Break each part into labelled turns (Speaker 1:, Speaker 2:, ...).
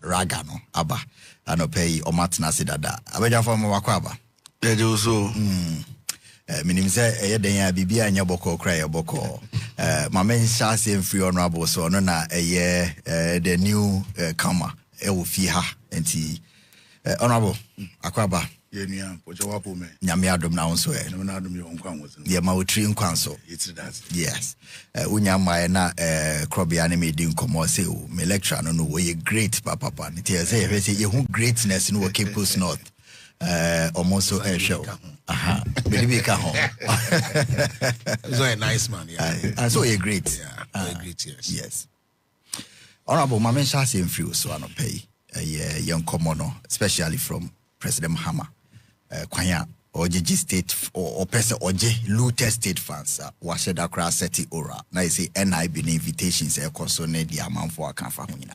Speaker 1: Ragano aba anopei omatna sidada abeja for mo wakwaba
Speaker 2: ejo so
Speaker 1: minim say eye den ya bibia anya boko kra ya boko ma men shase free honorable so no na eye the new kama e wo fi ha enti honorable akwaba
Speaker 2: yenia pojo wapo me
Speaker 1: nyame adom na wonso e
Speaker 2: no na adom yo nkwan wo
Speaker 1: ye ma wotri nkwan so
Speaker 2: it's that
Speaker 1: yes unya mai na Krobea ne me din komo say o me lecturer no we great papa ne tie say ye hu greatness no Cape Coast North almost so show aha believe ka ho
Speaker 3: so a nice man
Speaker 1: and so you great
Speaker 3: great
Speaker 1: yes honorable ma mention say free so anopay young commoner especially from President Mahama kwanya Ojeji state or person Oje Lute state fans washe da kra seti ora na you say NIB invitations e concern the amount for kan fa hunyina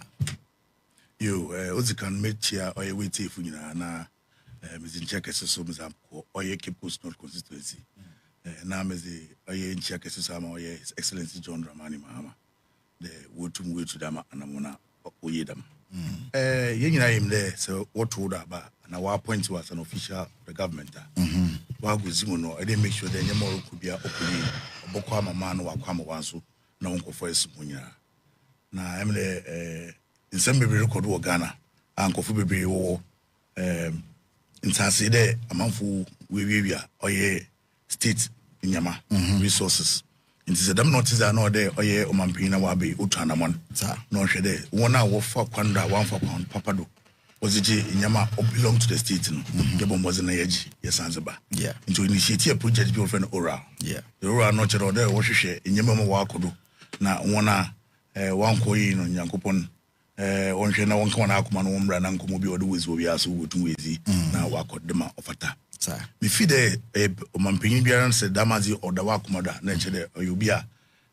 Speaker 2: yo ozikan mechia oye weti fu nyina na mezi check so mza ko oye Cape Coast North constituency na mezi oye check so ama oye His Excellency John Dramani Mahama the wotum we to dama anamona oyedam ye nyina yim there so what told about na wa appoint was an official of the government wa guzimu no I didn't make sure that nyamoro could be okuli obokwa mama no wakwa mo wanso na wonkofo esimunya na emle nsem bebre record wo Ghana ankofo bebre wo ntase de amanfo wewiawia oye state nyama resources nti se dam notice na ode oye omampina wa be otuanamon no hwede wona wo fa kwanda wanfa kwan papado oziji nyama belong to the state no gebo moze na yaji yesanzeba into initiate a project be friend oral the oral no chere ode wo hwehwe nyama mo wakodo na wona wanko yi no nyankopon wonhwe na wonka na akoma no womra na nkomo bi ode wezi obi aso wotum wezi na wakodema ofata me fide omampini biara se damazi oda wakoma da na chere oyobi a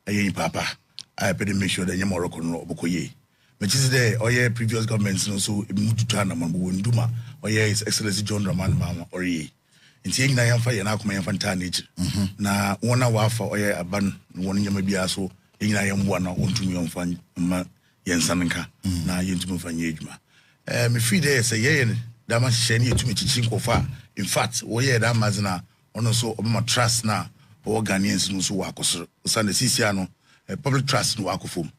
Speaker 2: ayen papa I pay make sure that nyama roko no obokoye which is there oye previous governments no so mututu na mambo nduma oye His Excellency John Dramani Mahama ori nti yin na yamfa ye na akoma yamfa nta nature na wona wafa oye aban wona nyama bia so yin na yambo na wontumi yamfa ma yensanka na yentumi mfanye adwuma me free there say ye dama hye ne yetumi chichi nkofa in fact oye da mazina ono so obama trust na Ghanaians no so wakoso sane sisia no public trust no wakofom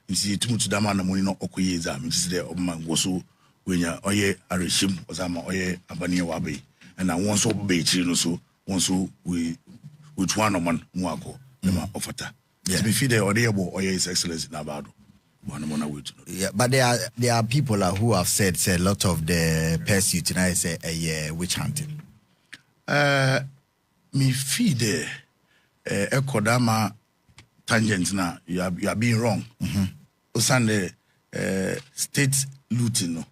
Speaker 2: nti yetumi to dama na money no okoye exam nti there obama goso wenya oye areshim ozama oye abanie wabe na won so be chiri no so won so we which one man mu akọ dem ofata to be feed the audible oye His Excellency na bado one more way to know.
Speaker 1: Yeah, but there are people who have said a lot of the pursuit tonight say witch hunting.
Speaker 2: Me feed the Ekodama tangent now. You are being wrong. Osande state looting. No,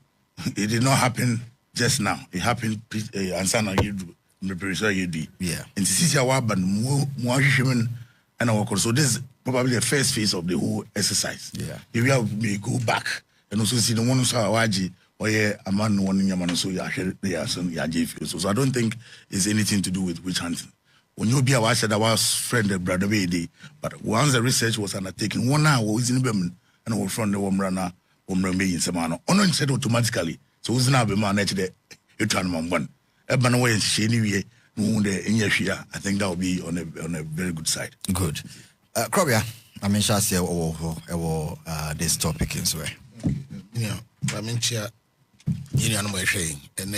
Speaker 2: it did not happen just now. It happened. Ansana you do.
Speaker 1: Yeah.
Speaker 2: And this is our ban more human and our so this is probably the first phase of the whole exercise.
Speaker 1: Yeah.
Speaker 2: If we may go back and also see the one who saw Waji or a man one in Yaman so so I don't think it's anything to do with witch hunting. When you be a watcher that was friend of brother Baby, but once the research was undertaken, 1 hour was in Bemin and our friend the Womrana Womrame in Samano. Only said automatically. So who's now be managed you turn on one. Ebban away and shady I think that will be on a very good side.
Speaker 1: Good. Krobea, I mean, shall say this topic in way.
Speaker 3: Yeah, I mean, you know, my saying, and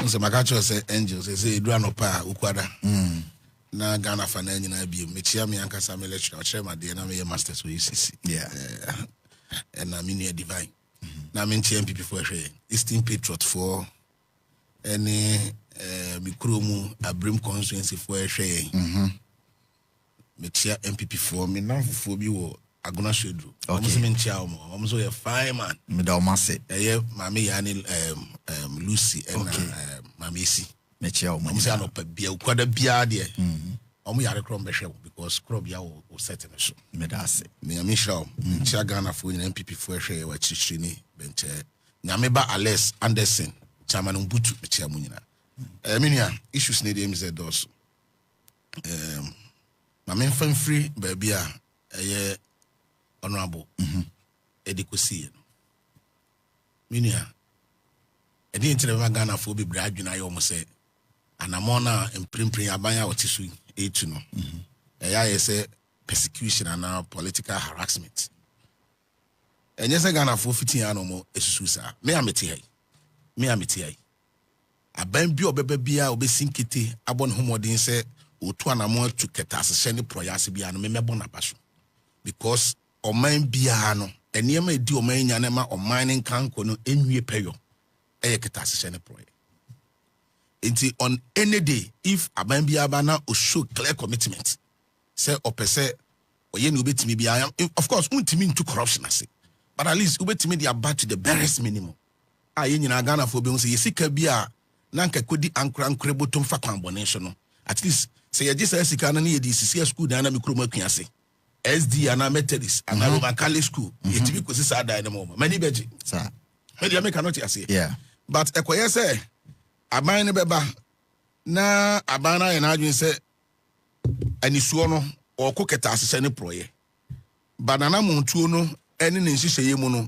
Speaker 3: so my catcher say angels, they say, Dranopa, Ukwada, na Ghana Fanani, and I be Michiami and Casami lecture, or share my DNA masters with UCC.
Speaker 1: Yeah,
Speaker 3: and I mean, divine. Now, I mean, TMP before Eastern Patriot for any Mikromu, a brim constituency for a share. Metia MPP for me now for you agona shedu almost mentia almost a fine man
Speaker 1: me da almost
Speaker 3: yeah mami yani Lucy and mami si
Speaker 1: metia
Speaker 3: almost no pe bia kwada bia de yare krom be hwe because Krobea will set me so
Speaker 1: me da say
Speaker 3: me am sure metia Ghana for MPP for hwe wa chichiri ni bente nyame ba Alex Anderson chairman mbutu metia munyina minia issues ne dem ze dos my main fan free baby honorable edikosi Minia. I didn't tell Ghana for be brad, I almost say, and I'm on a imprimprint abaya or tissue, you know. I say persecution and now political harassment. And yes, I Ghana for 15 animal is suicide. Me ameti. A bambi or bebia or be sinkiti, abon homodin say, or to an amount to ketas, send proyasi and me bonabashu. Because o man biano, and near me do main yanema or mining can't no any payo. Ketas send proy. Inti on any day, if a bambi abana or show clear commitment, say or per se, or yen will be to me be I am, of course, won't mean to corruption, I say. But at least ube to me they are back to the barest minimum. In Ghana for being say yesika bia nanka kodi ankra nkrebo tom fa combination no. At least say you just sika na ye DCC school na me kuro makuase. SD ana Methodist ana Roman Catholic school. Yetibi ko sisa da na mo. Mani beji.
Speaker 1: Sir.
Speaker 3: Media make cannot ase.
Speaker 1: Yeah.
Speaker 3: But ekoye say aban ne beba na aban na ye na adwin say anisuo no okoketa asese ne proye. Banana montuo no ene ne nhihye mu no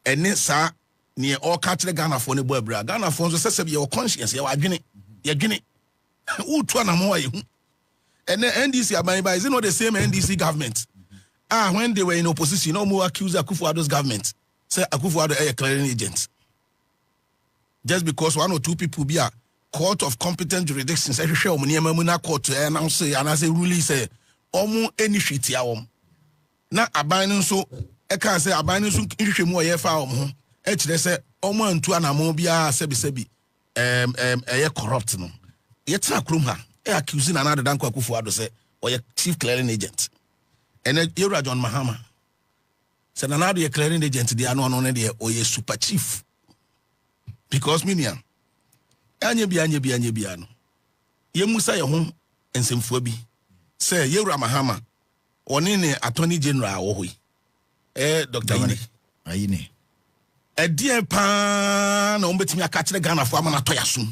Speaker 3: ene sa near all catch the Ghana for the boy, Ghana for the says your conscience, you are guinea, who to an amoy. And the NDC are is not the same NDC government. When they were in opposition, no more accuse Akufo-Addo's government. Say Akufo-Addo a clearing agent. Just because one or two people be a court of competent jurisdictions, every show when Yamuna court to announce and as a ruling say, almost any shit yaum. Now abandon so I can't say abandon so issue more yefa. They say, Oman to an amobia sebi corrupt no. Yet a krumha, accusing another Danko Akufo-Addo say, or your chief clearing agent. And then you're John Mahama. Said another clearing agent, they are not on there, or your super chief. Because Minia, Anyabiano. Ye Musa your home and some phobi. Say, you're Mahama, or Nene Attorney General, or Dr.
Speaker 1: Ayine.
Speaker 3: A dear pan on betting a catch the Ghana for Manatoyasum.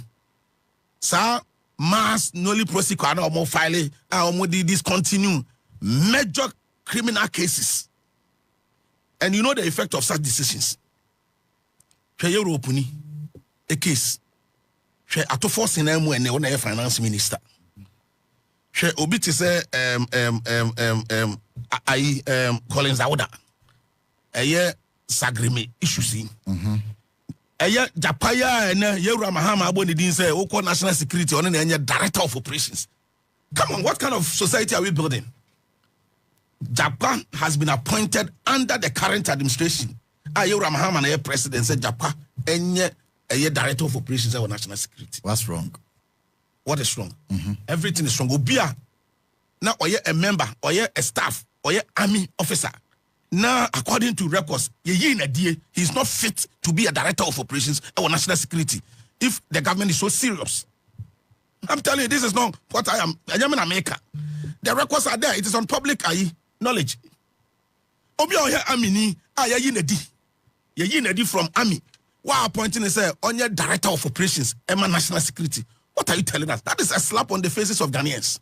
Speaker 3: Sir, mass nolly prosecute or more file, or more discontinue major criminal cases. And you know the effect of such decisions. Opuni, a case. Ato force in M when they finance minister. She obiti say Collins Awada. A year Sagrime issues in. Japaya and Yura Mahama Aboni didn't say, Oko National Security on any director of operations. Come on, what kind of society are we building? Japan has been appointed under the current administration. Yura Mahama and president said Japan and a director of operations on national security.
Speaker 1: What's wrong?
Speaker 3: What is wrong? Everything is wrong. Obia now or a member or a staff or army officer. Now, according to records, he's not fit to be a director of operations or national security if the government is so serious. I'm telling you, this is not what I am. I am in America. The records are there. It is on public knowledge. From army. Why appointing on your director of operations, national security? What are you telling us? That is a slap on the faces of Ghanaians.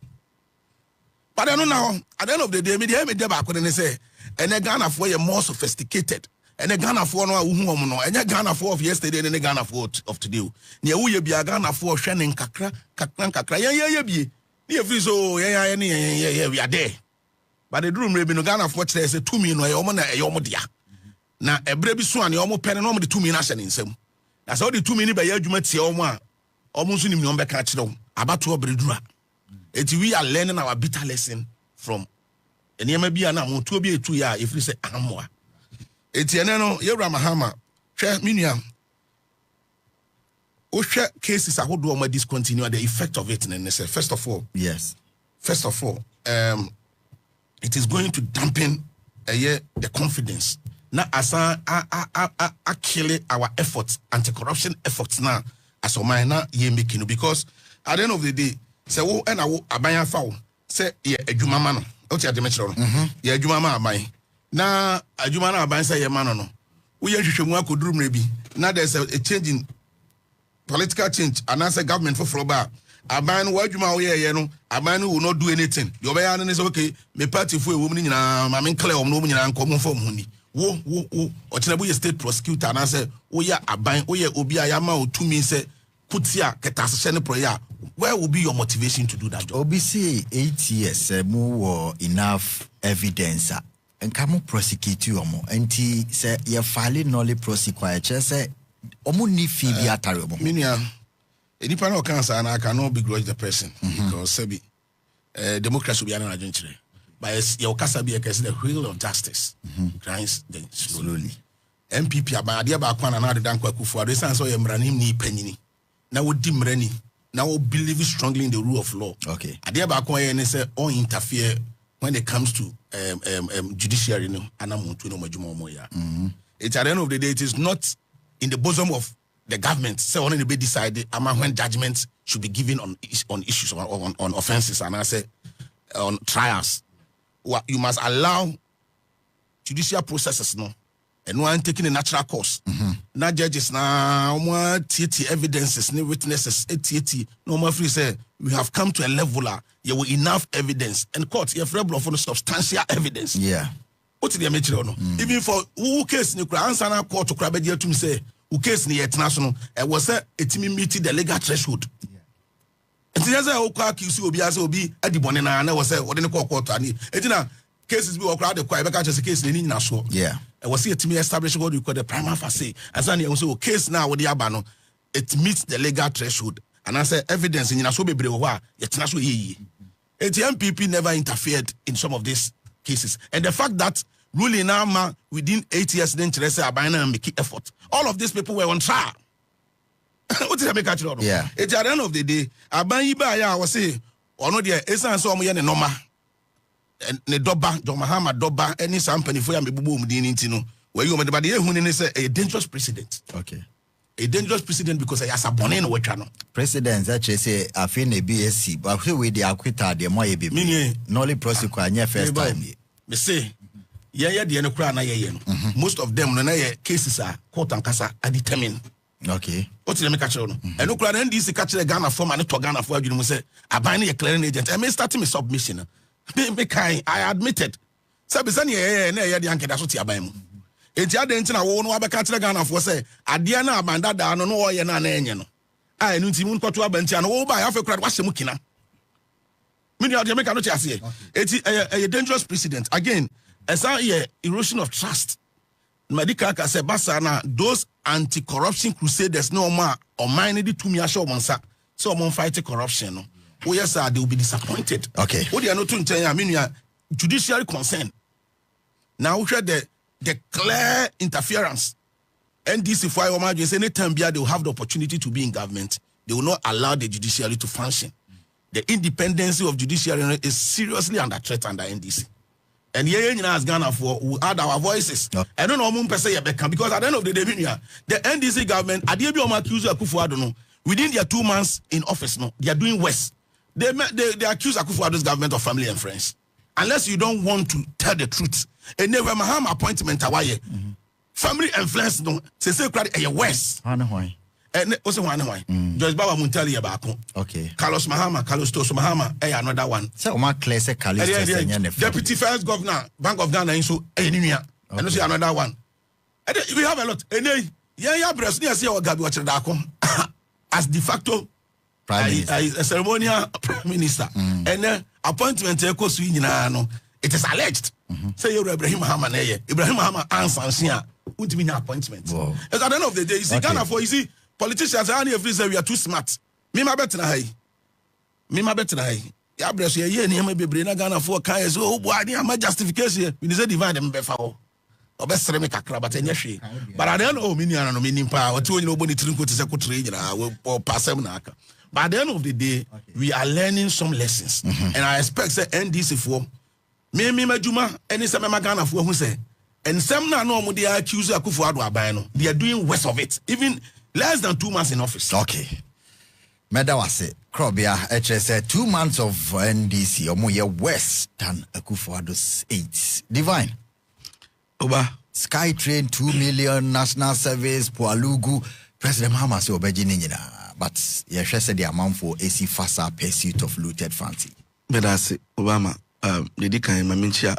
Speaker 3: But I don't know. At the end of the day, media back when they say, and a Ghana for you more sophisticated, and a Ghana for no, and a Ghana for of yesterday, and a Ghana for of today. Near we be a Ghana for Shannon Kakra, near Friso, we are there. But the room may be no Ghana for say 2 million or a yomodia. Now, a baby swan, you almost pen and the 2 million in some. That's all the 2 million by you met your one, almost in the catch them about to a bridra. We are learning our bitter lesson from. And you may be an amount to be 2 years if we say Amwa. It's Yura Mahama, share Minia. Osha cases are who do discontinue the effect of it. And they say, first of all,
Speaker 1: yes.
Speaker 3: First of all, it is going to dampen the confidence. Now, as I kill our efforts, anti-corruption efforts now, as a minor, making because at the end of the day, say, oh, and I will abaya foul, say, yeah, a Jumamano. Okay, I mentioned, yeah, Jumama abay. Now, a Jumana abay say, yeah, man, we are sure we could do maybe. Now there's a change in political change, and as a government for Florida. A man, why Juma, a man who will not do anything. Your bayan is okay, me party for a woman in a clear or no in a common form, honey. Ochinabu ye state prosecutor and I say, Oya Aban, Oya Obia Yama or to me say, Kutia, Ketasene prayer. Where will be your motivation to do that job?
Speaker 1: OBC 8 years, more enough evidence. And come prosecute you more. And he say, you're filing nolly prosecute. Say, Omu ni Phoebe Ataribo.
Speaker 3: Minia, any panel cancer, and I cannot begrudge the person because Sebi, democracy will be an agent. But your casa be a case, the wheel of justice grinds then slowly. MPP about the Abakwan and other Dankwaku for the sense of Yamranim ni penny. Now would dimreni. Now we believe strongly in the rule of law.
Speaker 1: Okay.
Speaker 3: Adia Bakwan and say all interfere when it comes to judiciary. No, anamuntu no majumo moya. It's at the end of the day, it is not in the bosom of the government. So only be decided when judgments should be given on issues on offenses and I say on trials. You must allow judicial processes no and one taking a natural course. Not judges now evidences, no witnesses, no more free say we have come to a level you have enough evidence and court you have rebel for substantial evidence.
Speaker 1: Yeah.
Speaker 3: What did they no? Even for who case ni answer na court to crab to me say who case ni international and was say it meet the legal threshold. And there's a accuse will be as will be at the bonnet and I was say what in the court and it cases be crowd the quite because a case in national.
Speaker 1: Yeah.
Speaker 3: I was here to me establish what you call the prima facie. As I also case now with the abano, it meets the legal threshold. And I say evidence in national be brewa yet national ye. MPP never interfered in some of these cases. And the fact that ruling now within 8 years then say abana and make effort. All of these people were on trial. What did I make at all?
Speaker 1: Yeah.
Speaker 3: It's at the end of the day, I was saying, or no, dear, it's not so many normal. And the Doba, John Mahama, Doba, any company for me, boom, Dino, where you but the say a dangerous precedent.
Speaker 1: Okay.
Speaker 3: A dangerous precedent because I has a bonnet or channel.
Speaker 1: Presidents actually say, I feel a BSc, but who with the acquitted, the more be meaning, nolly prosecute, yeah, first time.
Speaker 3: They say, yeah, the end most of them, cases are court and casa are determined.
Speaker 1: Okay.
Speaker 3: What did I make a show? And look at NDC catch the Ghana form and to Ghana for you say, I buy a clearing agent. I may start me submission. I admitted. Sabisani, the anchor that's what you buy. It's your dent and I won't catch the Ghana for say, Adiana Banda, no, no, no. I knew Timun Kotua Bentian, oh, by half a crowd, what's the Mukina? Many of Jamaica, not say. It's a dangerous precedent. Again, as I erosion of trust. Medical Kasebasana, those anti-corruption crusaders no more or mine the 2 years show monsa. So I'm fighting corruption. Oh yes, sir, they will be disappointed.
Speaker 1: Okay.
Speaker 3: What do you know to tell you? I mean, you are judiciary concern. Now we had the clear interference. NDC for anytime they will have the opportunity to be in government, they will not allow the judiciary to function. The independence of judiciary is seriously under threat under NDC. And as Ghana for we add our voices. No. I don't know because at the end of the day, the NDC government, within their 2 months in office, they are doing worse. They accuse Akufo-Addo's government of family and friends. Unless you don't want to tell the truth. And never Mahama appointment family and friends say credit a worse. And also one why. Judge Baba Muntali Abako.
Speaker 1: Okay.
Speaker 3: Carlos Mahama, another one.
Speaker 1: So my class
Speaker 3: Deputy First Governor, Bank of Ghana, and so and also another one. And we have a lot. And President say what Gabi Wachadako as de facto a ceremonial prime minister. And then appointment it is alleged. Say you're Ibrahim Mahama. Ibrahim Mahama answer won't mean appointment. At the end of the day, you see Ghana for politicians are every we are too smart. Me my better high. Ya bless you, ye near maybe bring a Ghana for Kayas. Oh, why my justification? We say divide them before. Or best ceramic acrobat and yashi. But I don't know meaning power. 2 nobody to go to secretary or pass them. But at the end of the day, we are learning some lessons. And I expect the NDC for me, Majuma, any some Ghana for who say. And some now know they are accused of Akufo-Addo. They are doing worse of it. Even less than 2 months in office.
Speaker 1: Okay. Medawase, Krobea, HS, 2 months of NDC, or more worse than Akufo-Addo's 8. Divine.
Speaker 3: Oba.
Speaker 1: Skytrain, 2 million, national service, Pualugu, President Mahama say Obejinina. But yes, said the amount for AC faster pursuit of looted fancy.
Speaker 4: Medawase, Obama, the Dika in Maminchia,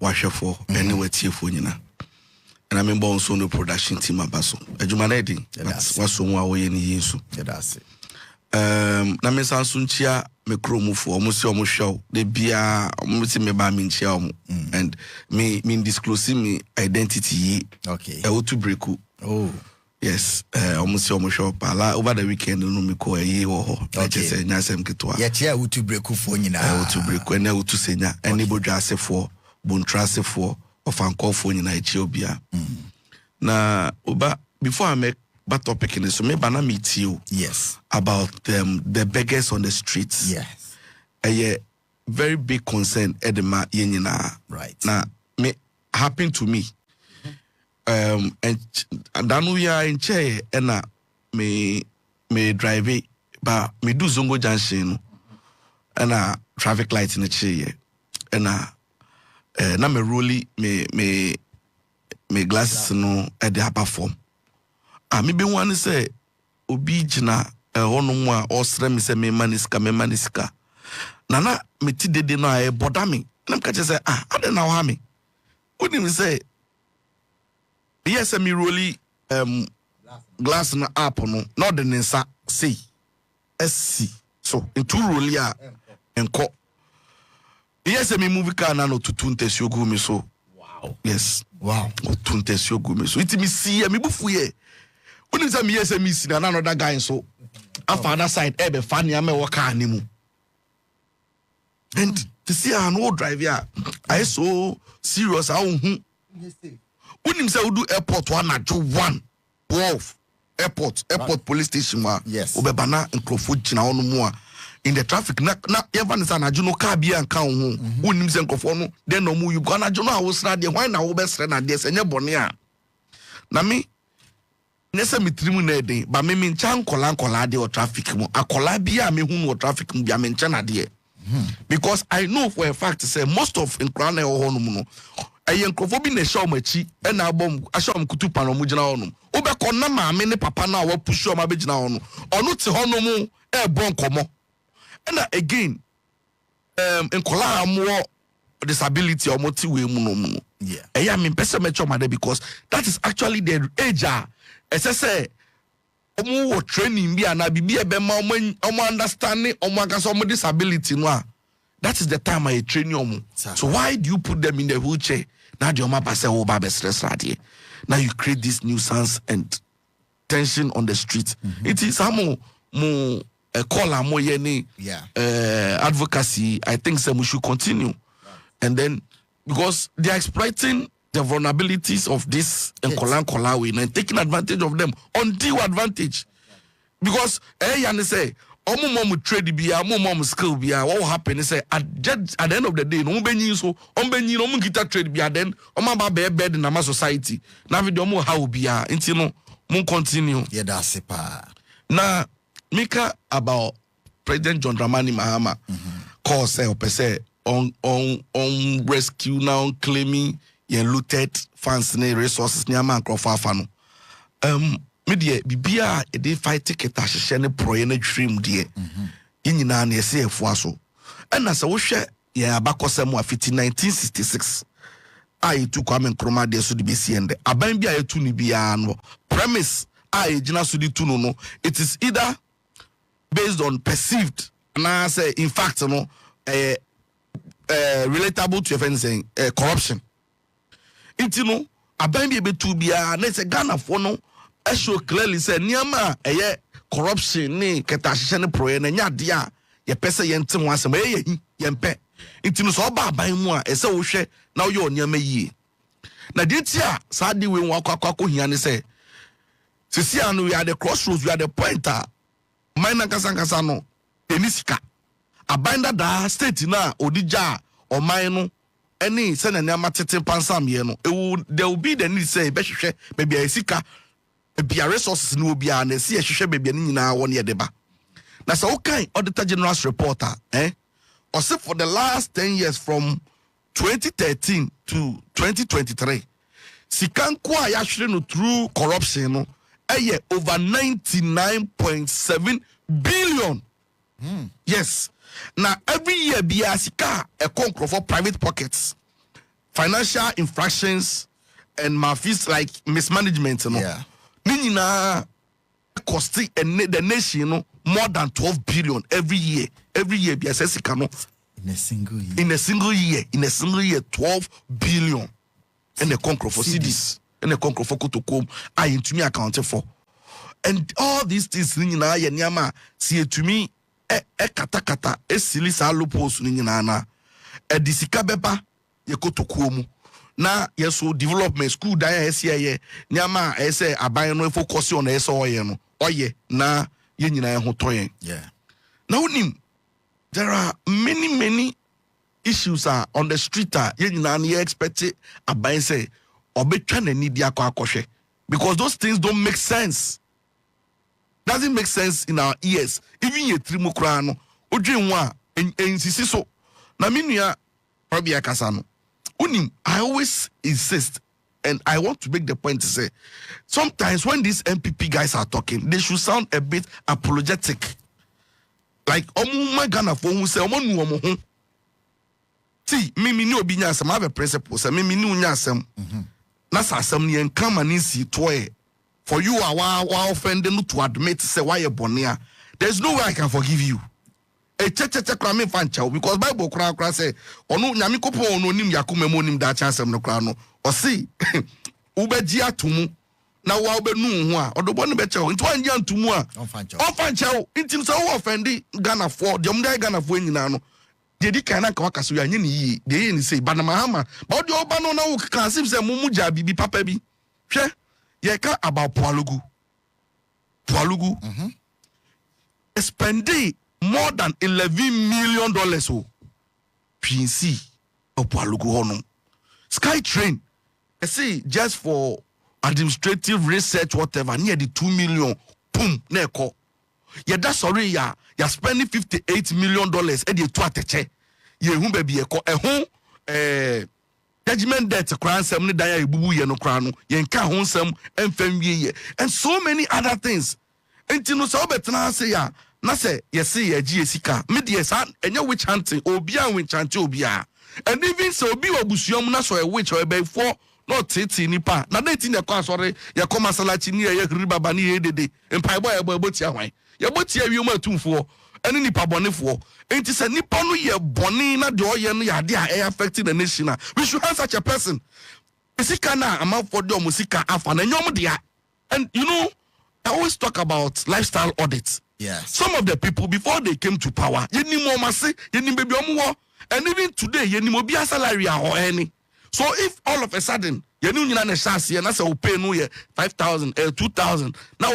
Speaker 4: washer for anywhere tea for you.
Speaker 3: and I'm also on the production team abaso ejumanedi waso mu awoye ni yesu
Speaker 1: that's it.
Speaker 3: Na me sansunchia me kromufo omusi omuhwew de bia omusi me ba me nchia omu and me disclose me identity.
Speaker 1: Okay.
Speaker 3: To breaku.
Speaker 1: Oh.
Speaker 3: Yes, omusi omuhwew pala over the weekend no me ko eyi wo ho.
Speaker 1: Okay.
Speaker 3: Say nyasem ketwa.
Speaker 1: Yeah, chia to breaku fo nyina.
Speaker 3: To breaku na to senya any bodwa asefo, bontrasefo, ofankofo nyina echi obia. Na oba before I make but topic in this, so maybe I meet you.
Speaker 1: Yes.
Speaker 3: About the beggars on the streets.
Speaker 1: Yes.
Speaker 3: A very big concern edema yenina.
Speaker 1: Right.
Speaker 3: Now, me happened to me. And then we are in chair and me drive it, but me do Zongo Junction and traffic lights in the chair and na me really me glasses no at the upper form. Me be one say obi jina ono mu a osre me say me maniska nana me ti dede no a boda me na mka say ade na wa me woni me say yes me really glass na app no na de nsa say SC so into really a enko yes me movie car na no tutu ntesi ogu me so wow yes wow tutu ntesi ogu me so it me see me bufu ye. When you say me yes me see another guy so after other side ebe fan ya me work animu and to see an old driver I so serious how when you say we do airport 12 airport police station
Speaker 1: yes
Speaker 3: obebana nkrofo gina ono mu in the traffic na even say na juno car bia nka ho when you say nkrofo no then no mu you go na juno a wo sra de why na wo be sra na de senye bone a na me nese mitrimu na eden ba me ncha nkola de o traffic mu akola bia me hu no traffic mu bia me ncha na de because I know for a fact say most of nkran na ho no mu no ayen krofo bi na show machi e na abom ashom kutu pa no mu gina ho no obekọ na ma me ne papa na wa push o ma be gina ho no onu te ho no mu e bon komo na again nkola amwo disability o moti we mu no mu
Speaker 1: yeah
Speaker 3: eya me pese me choma de because that is actually the age say omo training bi ana bibi ebe ma omo understanding omo akasa omo disability no that is the time I train you. So why do you put them in the wheelchair? Now the Oma pass over be stress radio. Now you create this nuisance and tension on the street. It is more call more advocacy. I think we should continue. And then because they are exploiting the vulnerabilities of this and and taking advantage of them, undue advantage. Because say mom trade bia mom skill bia what will happen is at the end of the day no benyi so benyi no kita trade bia then ba bed na society na video mo how bia nti no mo continue
Speaker 1: yeah that's it pa
Speaker 3: na mika about President John Dramani Mahama call say opese on rescue now claiming yen looted funds ne resources ne am crop afa no media bibia e dey fight ticket ahye ne proye na dream de nyina na ese efuaso na se wo hwe ya abakosem afiti 1966 ai tu Kwame Nkrumah de so de besi ende aban bia yetu ni bia no premise ai gina so di tu no it is either based on perceived na say in fact no relatable to anything corruption it no aban bia betu bia na say Ghana for no show clearly say niama corruption ni ketahye ne proye na nya de a ye pese ye ntem ho asem ye mpe intinu so ba ban mu a ese wo hwe na wo ye oniama yie na de ti a sa de we nwa kwakwa hia ne say sisi anu we are the crossroads we are the pointer minor kasankasa no enisika abanda da state na odija o man no any se na niama tete pansam ye no there will be the need say be hwehwe maybe esika bia resources no bia na si ehwehwe bia ni nyina won ye deba na so okay auditor general's reporter also for the last 10 years from 2013 to 2023 sikanko a ya hwere no through corruption no over 99.7 billion yes now every year bia sika e konkro for private pockets financial infractions
Speaker 4: and my fees like mismanagement, you know.
Speaker 1: Yeah.
Speaker 4: Nina costing the nation, more than 12 billion every year. Every year, be assessed
Speaker 1: in a single year.
Speaker 4: In a single year, 12 billion. And the conquer for cities, and the conquer for Kotokom, I into me accounted for. And all these things, Nina, Yama, see to me, kata, silly salopos, Nina, a disicabeba, Yakotokom. Na yeso development school da ya nyama say aban no focus on eso oye no oye na ye nyina ho toyen.
Speaker 1: Yeah.
Speaker 4: Now unim there are many issues are on the street ye nyina na expect aban say obetwa na ni dia akwa because those things don't make sense. Doesn't make sense in our ears. Even ye trimu kra no odwenwa ensisi so na menua Krobea kasa no unim, I always insist, and I want to make the point to say, sometimes when these NPP guys are talking, they should sound a bit apologetic. Like, my Ghana for who say, see, me no be nyasam, I have a principle, say, me no nyasam. Nasa some ni come and see toy. For you, our offending to admit, say, why you're born. There's no way I can forgive you. A crime fanchao because Bible cry say onu nyame kopo onu nim yakume monim da chansem no kra no o si ubeji atumu na wa obenu ho a odobo no be chao nti wan ya ntumu a on fanchao nti so wo offendi Ghana for dem dai Ghana for nyina no de di kan na ka wakaso ya nye ni yi de yi ni say bana Mahama ba odi oba no na wo kan sim say mumu ja bibi papa bi hwe ye ka about Poalugu spendi more than $11 million oh PNC of Poalugu honum Sky Train I say just for administrative research whatever near the 2 million boom neko yeah that's sorry ya spending $58 million and you to ateche ye hu baby eko judgment debt kran sem ne dan ya ebubu ye no kran no ye nka ho sem emfam ye and so many other things enti so betena say ya na say yes ye sika me de sa enye witch hunting obi an witch hunting obi a and even so obi obusuam na so a witch or be for not titi nipa na dey tin e kwa sorry ye come masalachi ni ye hiri baba ni ye dede empai boy ebo botia hwan ye botia wi o matumfo ene nipa bonefo enti say nipa no ye boni na de oye no ya de a affecting the nation. We should have such a person sika na amount for the musika afa na nyom de. And you know I always talk about lifestyle audits.
Speaker 1: Yes.
Speaker 4: Some of the people before they came to power, and even today, you salary or any. So if all of a sudden you know na shasi and that's a pay no 5,000 2,000 now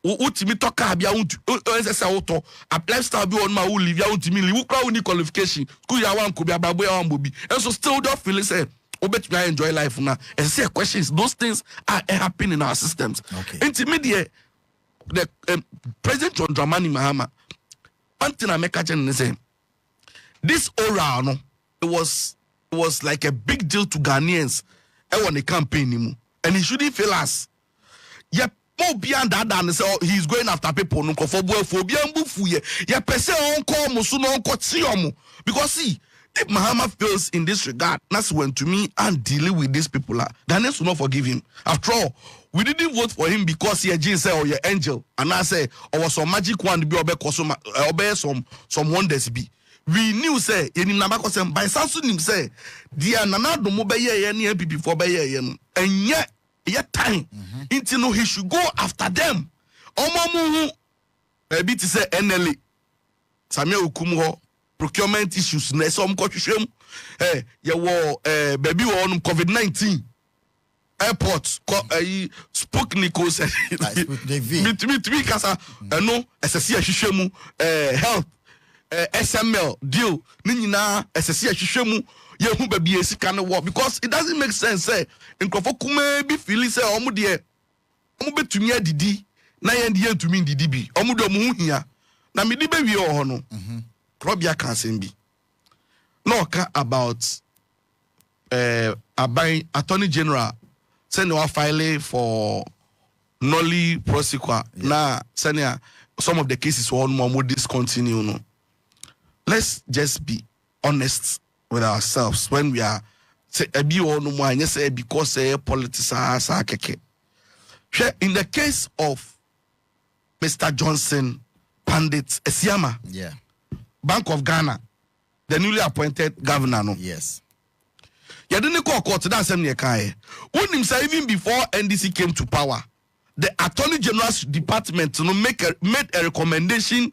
Speaker 4: ultimate talk abia auto a lifestyle be on my live ya ultimate who crowd qualification school ya wan ko bia babu ya wan bobi and so still don't feel say obet me enjoy life now and say questions those things are happening in our systems.
Speaker 1: Okay.
Speaker 4: Intermediate the President John Dramani Mahama, one thing I make a say, this oral no, it was like a big deal to Ghanaians. I want a campaign, and he shouldn't fail us. Yeah, more beyond that than say he's going after people no for phobia and bufuye. Yeah, pese on call musuno on kotiomo because see. If Mahama fails in this regard, that's when to me and dealing with these people are Ghanaians will not forgive him. After all, we didn't vote for him because he a say or your angel, and I say or some magic one to be obey some wonders be. We knew say in Nabakosem by Samson say dear Nana do mobile any NPP for and yet time until no he should go after them. Omamu maybe to say NLA Samuel Ukumo. Procurement issues na some kwahwehwem ye wo baby on COVID-19 airport Sputnik me kasa no SSC ahwehwemu health SML deal ni nyina SSC ahwehwemu ye hu baby esika no wo because it doesn't make sense say nkofo kuma bi feel say omo de omo betumi adidi na ye de antumi ndidi bi omo de omo hu hia na me di be wi o ho no Krobea can be no about Attorney General send our filing for nolly prosecutor na senior some of the cases one more discontinue no. Let's just be honest with ourselves when we are say ebi no mo anya say because say politics sa keke. In the case of Mr. Johnson Pandit Esiama, Bank of Ghana, the newly appointed governor, no?
Speaker 1: Yes.
Speaker 4: You didn't call court that's when say even before NDC came to power, the Attorney General's department made a recommendation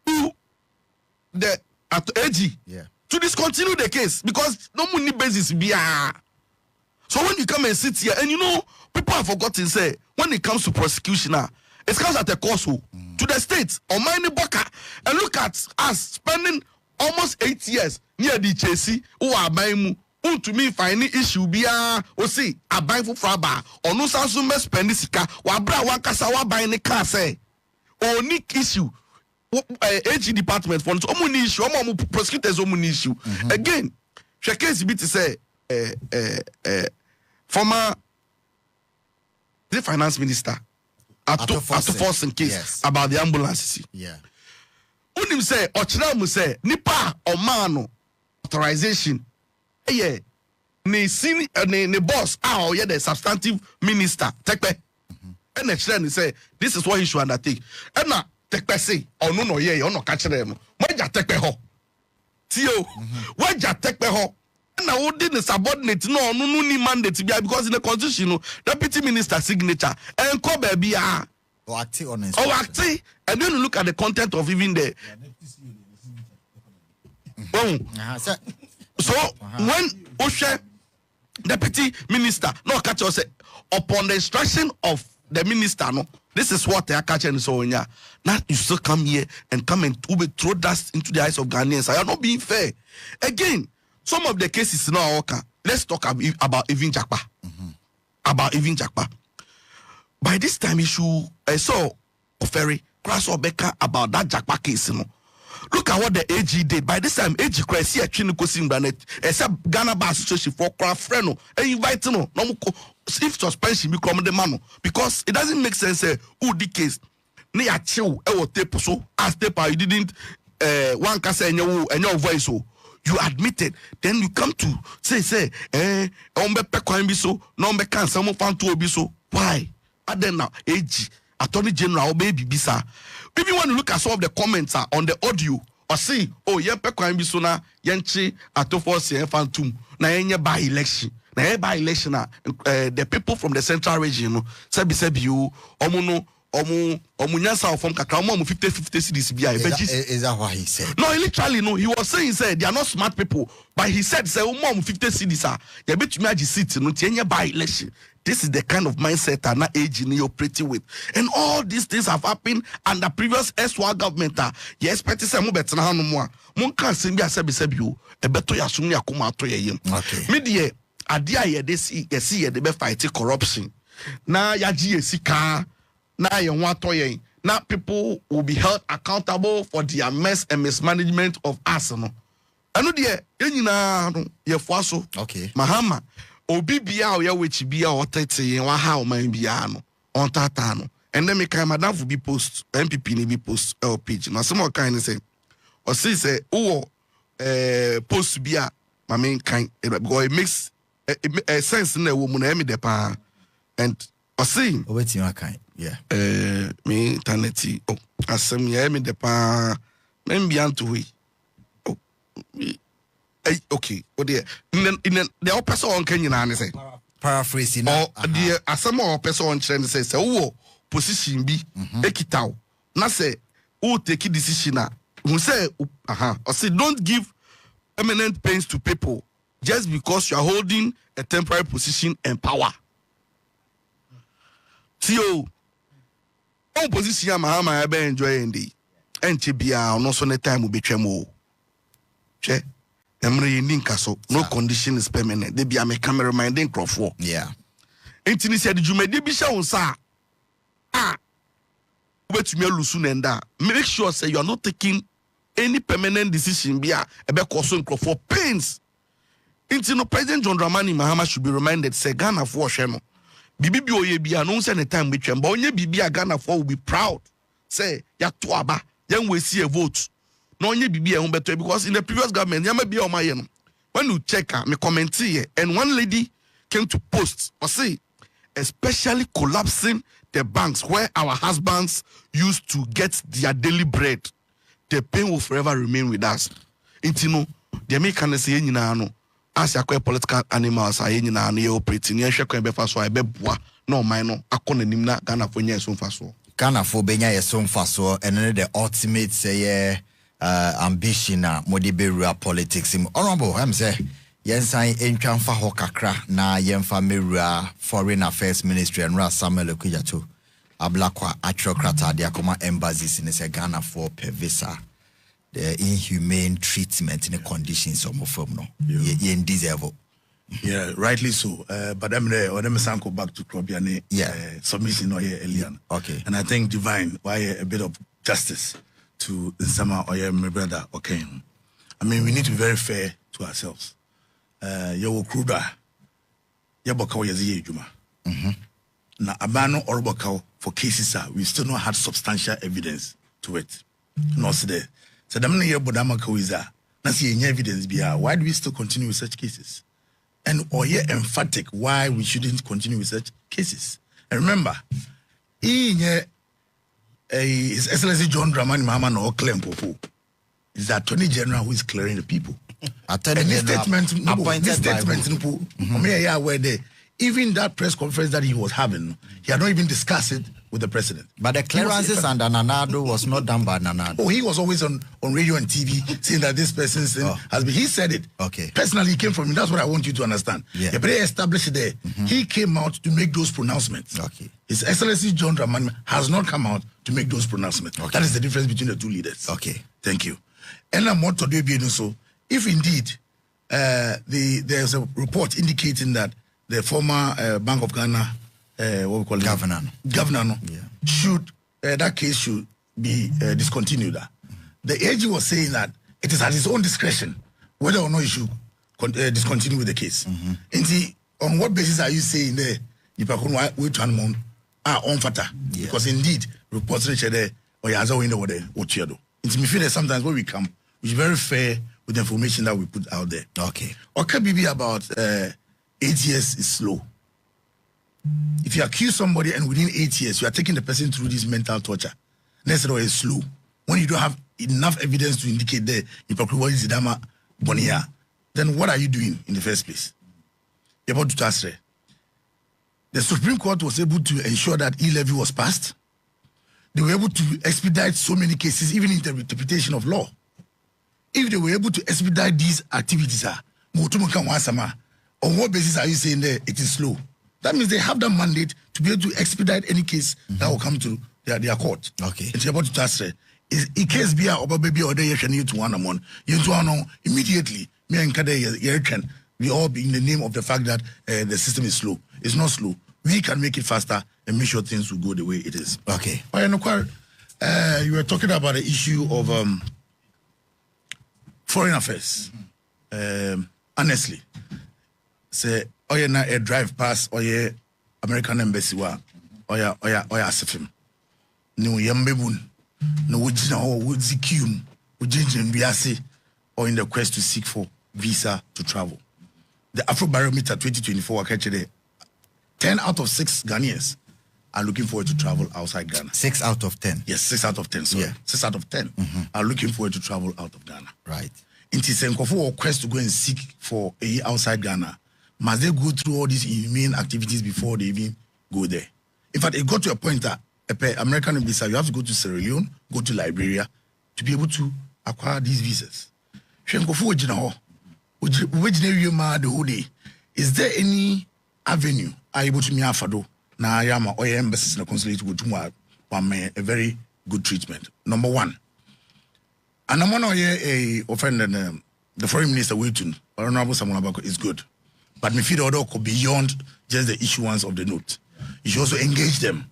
Speaker 4: to the AG to discontinue the case because no money basis be. So when you come and sit here, and you know, people have forgotten, say, when it comes to prosecution, it comes at a cost to the state or money boka. And look at us spending almost 8 years near the Chelsea, who are buying to me finding issue be or see a buy for fraba or no sansu me spend this car, wa bra one kasa wa buy the car say or nick issue. AG department for no issue, prosecutors issue. Again, she case bit to say former the finance minister at force in case about the ambulances.
Speaker 1: Yeah.
Speaker 4: Unim say ochira say nipa or man authorization. Yeah. Ne boss the substantive minister tekpe. And the chairman say this is what he should undertake. And na tekpe say no no catch them. Waja tekpe ho. Tio. Waja tekpe ho. Now, who didn't subordinate no ni mandate because in the constitution, deputy minister signature and Krobea be
Speaker 1: or acting on it.
Speaker 4: And then you look at the content of even the. So when Osha deputy minister no catch us upon the instruction of the minister, no, this is what they are catching so now you still come here and come and throw dust into the eyes of Ghanaians. I am not being fair. Again. Some of the cases now, okay, let's talk about even Jakpa. About even Jakpa. By this time issue, I saw Ferry Crash or Becker about that Jakpa case. You know. Look at what the AG did. By this time, AG Christ here Chiniko Simbanet, except Ghana Bar Association for craft friend, and invite no if suspension become the man because it doesn't make sense. Who the case? Near chill, tape so as tape you didn't one can say and your voice so. You admitted, then you come to say, so, no me can some fan to be so. Why? And then now, AG, Attorney General, baby, bisa. Even when you look at some of the comments on the audio, or see, be so na yenchi atofo fan tum na yenye by election. Na by election, the people from the central region, sebi you, Omunyansa from Kakramo 50 cities.
Speaker 1: Is that what he said?
Speaker 4: No, literally, no. He was saying, they are not smart people. But he said, 50 cities, you bet me seat, no, by election. This is the kind of mindset that now aging you're operating with. And all these things have happened under previous SWA government. You expect to say, better no more. Mon can't see me as you, a better yasumi akuma to ye.
Speaker 1: Okay.
Speaker 4: Media, adia ye, they see, they be fighting corruption. Na yaji sika. Now you want to now people will be held accountable for their mess and mismanagement of us. No, I know the you faso.
Speaker 1: Okay.
Speaker 4: Mahama, obi bia o ya which bia o tete wa how man bia no on tata no. And then me kind madam will be post NPP ni be post page. Now some kind say or say post bia my main kind because it makes a sense in the woman emi de pa and or see
Speaker 1: waiting your kind. Yeah.
Speaker 4: Me eternity. Oh, asem ya me de pa. Me mbianto we. Oh, okay. Oh dear. In the person on Kenya na say.
Speaker 1: Paraphrasing.
Speaker 4: Oh, dear. Asem o person on trend say wo position bi ekitaw. Na say who take decision na. Who say or say don't give eminent pains to people just because you are holding a temporary position and power. Tio. On position Mahama ebe enjoy ndi enche bia no so ne time betwam o che emre ni nkaso no condition is permanent de bia me cameraman den crofo entini se de jumade bi sha wonsa obetumi alusu nenda make sure say you are not taking any permanent decision bia ebe koso crofo pains entino President John Dramani Mahama should be reminded say Ghana for hwe no Bibi oye bia no say the time between but onye bibi Ghana for will be proud say ya to aba yan we see a vote no onye bibi e ho beto because in the previous government ya ma bia o ma ye no when you check me comment here, and one lady came to post or say, especially collapsing the banks where our husbands used to get their daily bread, the pain will forever remain with us. Intino, the American say no, as a political animals are in an operating, yes, so I bebwa, no minor, a conenimna, Ghana for years so fast.
Speaker 1: Ghana for Benya is so fast, and then the ultimate say ambition, Modiberia politics. Honorable, I'm say. Yensan entwamfa ho kakra na yemfa mewura Foreign Affairs Ministry and Samuel Okuyato ablakwa atwokrata de akoma embassies in the Ghana for visa the inhumane treatment in the conditions of form no yen deserve.
Speaker 2: Yeah, rightly so. But I'm there, or let me go back to Krobea submission or earlier.
Speaker 1: Okay.
Speaker 2: And I think divine why a bit of justice to Nsama or my brother. Okay. I mean, we need to be very fair to ourselves. Your Kruda, Yabaka Yazi Juma. Now, Abano or Bakao for cases, we still not had substantial evidence to it. No, so there. So, the money Bodama Koiza, not seeing evidence be why do we still continue with such cases? And or emphatic why we shouldn't continue with such cases. And remember, His Excellency John Dramani Mahama no claim Popo is the Attorney General who is clearing the people. And this statement, even that press conference that he was having, he had not even discussed it with the president.
Speaker 1: But the clearances under Nanado was not done by Nanado.
Speaker 2: Oh, he was always on radio and TV saying that this person's thing has been. He said it.
Speaker 1: Okay.
Speaker 2: Personally, he came from him. That's what I want you to understand.
Speaker 1: Yeah.
Speaker 2: But they established it there. He came out to make those pronouncements.
Speaker 1: Okay.
Speaker 2: His Excellency John Dramani has not come out to make those pronouncements. Okay. That is the difference between the two leaders.
Speaker 1: Okay.
Speaker 2: Thank you. And I'm more today being so. If indeed there's a report indicating that the former Bank of Ghana, what we call it? Governor, should that case should be discontinued. The AG was saying that it is at his own discretion whether or not he should discontinue with the case. And see, on what basis are you saying there? Because indeed, reports there or you in the what you do. It's me feel that sometimes when we come, we should be very fair with the information that we put out there.
Speaker 1: Okay.
Speaker 2: Okay, BB about 8 years is slow. If you accuse somebody and within 8 years you are taking the person through this mental torture, next door is slow. When you don't have enough evidence to indicate there in what is Idama Bonia, then what are you doing in the first place? You're about to ask. The Supreme Court was able to ensure that E-levy was passed. They were able to expedite so many cases, even in the interpretation of law. If they were able to expedite these activities, on what basis are you saying there it is slow? That means they have the mandate to be able to expedite any case that will come to their court.
Speaker 1: Okay.
Speaker 2: It's about to ask. Is a case be a baby or they need to one among you to immediately. Me and Kade we all be in the name of the fact that the system is slow. It's not slow. We can make it faster and make sure things will go the way it is.
Speaker 1: Okay.
Speaker 2: You were talking about the issue of foreign affairs. Honestly, say na a drive past American embassy wa asifim. No yambebun no wujina ho wuzikium wujinjin biase or in the quest to seek for visa to travel. The Afrobarometer 2024 actually 10 out of 6 Ghanaians are looking forward to travel outside Ghana.
Speaker 1: 6 out of 10.
Speaker 2: Yes, 6 out of 10. So 6 out of 10 are looking forward to travel out of Ghana.
Speaker 1: Right.
Speaker 2: It is a quest to go and seek for a outside Ghana. Must they go through all these inhumane activities before they even go there? In fact, it got to a point that American visa, you have to go to Sierra Leone, go to Liberia to be able to acquire these visas. Is there any avenue able to me afado na yama or embassies na consulate with a very good treatment? Number one. And I'm one a offended the foreign minister waiting Honorable Samuel Abako is good. But me feel order could beyond just the issuance of the note. You should also engage them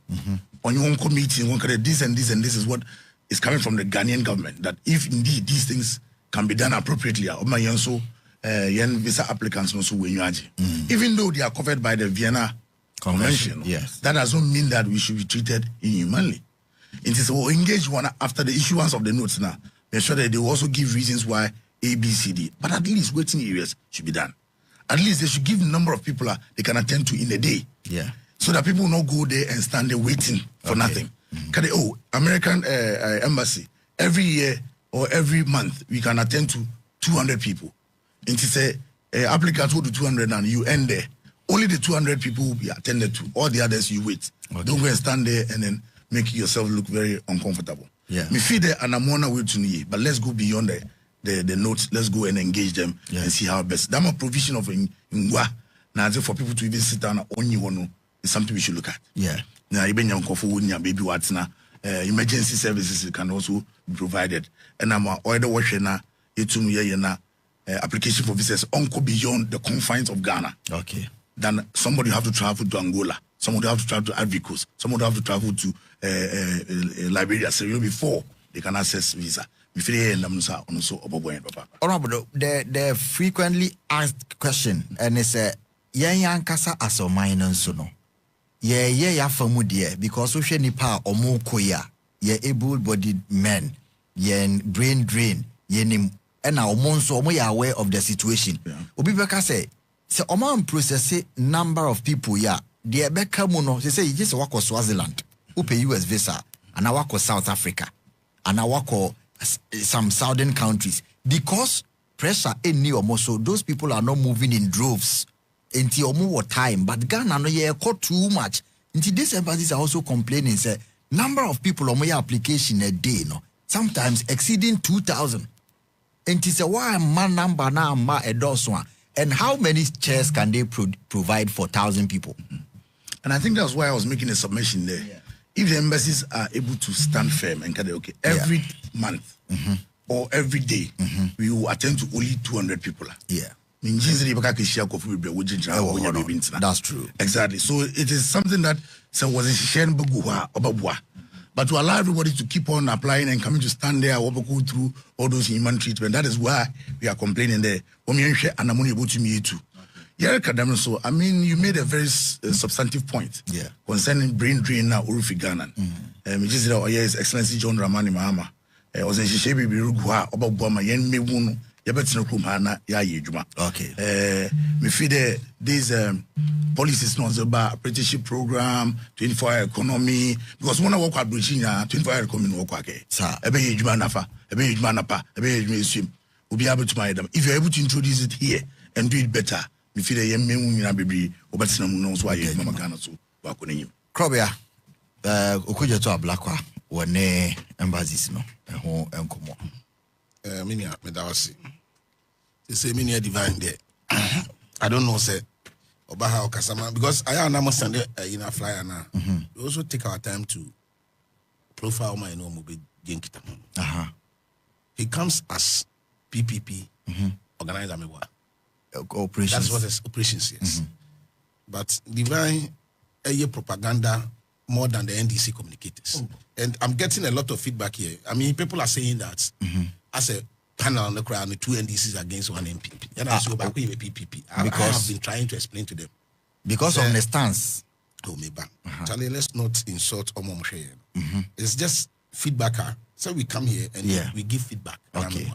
Speaker 2: on your own committee. This and this and this is what is coming from the Ghanaian government. That if indeed these things can be done appropriately, visa applicants even though they are covered by the Vienna Convention, that doesn't mean that we should be treated inhumanly. It is engage one after the issuance of the notes now. Make sure that they will also give reasons why A, B, C, D. But at least waiting areas should be done. At least they should give the number of people they can attend to in a day.
Speaker 1: Yeah.
Speaker 2: So that people will not go there and stand there waiting for nothing. American embassy, every year or every month, we can attend to 200 people. And to say, applicants will do 200 and you end there. Only the 200 people will be attended to. All the others, you wait. Okay. Don't go and stand there and then make yourself look very uncomfortable.
Speaker 1: Yeah.
Speaker 2: Me feel there and I'm on a way to me, but let's go beyond the notes. Let's go and engage them and see how best. That's a provision of Ngwa. Now, for people to even sit down on you one is something we should look at.
Speaker 1: Yeah.
Speaker 2: Now, even young baby what's now emergency services can also be provided. And I'm order watching now. Application for visas onco beyond the confines of Ghana.
Speaker 1: Okay.
Speaker 2: Then somebody have to travel to Angola. Somebody have to travel to Ivory Coast. Somebody have to travel to Liberia, Sierra Leone before they can access visa.
Speaker 1: Honorable, the frequently asked question, and it's a yankasa as a minor sono. Yeah, famudia, because we should nipa or more koya, ye able-bodied men, yen brain drain, yenim, and our monso we are aware of the situation. Obibeka say, so Oman process number of people, the Ebeka Muno, they say, just walk of Swaziland, who pay US visa, and I walk of South Africa, and I walk of some southern countries, because pressure in New so those people are not moving in droves until more time. But Ghana no caught too much. Until these embassies are also complaining, say number of people on my application a day, sometimes exceeding 2,000. And it's a why man number now ma a one. And how many chairs can they provide for 1,000 people?
Speaker 2: And I think that's why I was making a submission there. Yeah. If the embassies are able to stand firm and every month or every day, we will attend to only 200 people.
Speaker 1: Yeah. That's true.
Speaker 2: Exactly. So it is something that but to allow everybody to keep on applying and coming to stand there or go through all those human treatment, that is why we are complaining there. So, I mean, you made a very substantive point concerning brain drain now, Urufi Ghana. His Excellency John Dramani Mahama. Was in Shishebi Birugua, Obama, Yen Mewuno, Yabetin Kumana, Yajuma.
Speaker 1: Okay.
Speaker 2: Me feed these policies not about apprenticeship program, 24-hour economy, because when I work at Virginia, 24-hour economy work. Ebe Yajuma Nafa, Ebe Yajuma Napa, Ebe Yajuma Swim. We'll be able to mind them. If you're able to introduce it here and do it better, me feel the young men will be Obatina knows why you're Mama Ghana so work on him.
Speaker 1: Krobea, Okuja to a Blackwa, one embassies, no, a home and come on.
Speaker 3: Minia, Medawasi. They say Minia divine there. I don't know, say, Obaha or Kasama, because I am not sending in a flyer now. We also take our time to profile my normal Genkita. He comes as PPP organizer.
Speaker 1: Operations.
Speaker 3: That's what his operations is. But divine propaganda more than the NDC communicators. And I'm getting a lot of feedback here. I mean, people are saying that as a panel on the crowd, the two NDCs against one MPP. And I say, back with PPP. I have been trying to explain to them.
Speaker 1: Because of the stance.
Speaker 3: Oh, me back. Charlie, let's not insult Omo Moshe. It's just feedback. So we come here and we give feedback.
Speaker 1: Okay.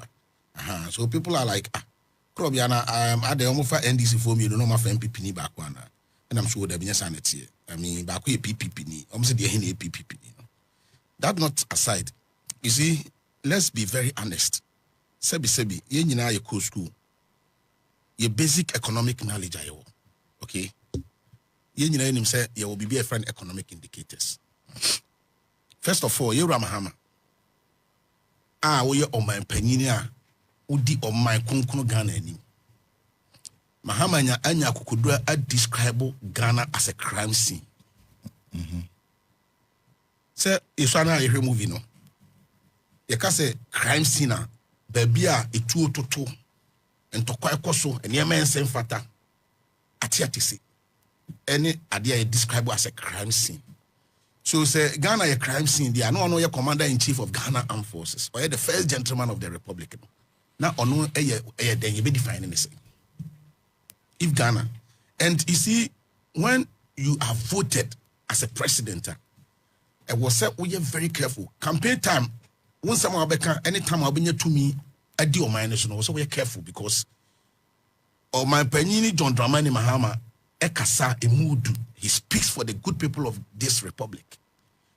Speaker 3: So people are like, Krobiana, at the Omofa NDC for me, you don't know my MPP ni back one. And I'm sure there'll be a sanity. I mean, back with PPP ni. I'm saying the PPP. That not aside, you see, let's be very honest. Sebi, you know your cool school. Your basic economic knowledge, okay? You know him say you will be a friend economic indicators. First of all, you're Mahama. We are on my peninia. Udi on my kunkuno Ghana ni. Mahama anya kukudua describe Ghana as a crime scene. Say, iswana you movie no. You can say crime scene na baby a etu ototo ntokwa ekoso enema ensem fata atiatisi. Any idea describe as a crime scene. So say Ghana a crime scene. They are no your commander in chief of Ghana Armed Forces or the first gentleman of the Republic. Now ono then you be defining this. If Ghana, and you see when you are voted as a president, I was said we are very careful. Campaign time, when someone anytime I'll be to me I do my national, so we're careful because my Penini John Dramani Mahama Ekasa Emudu, he speaks for the good people of this republic.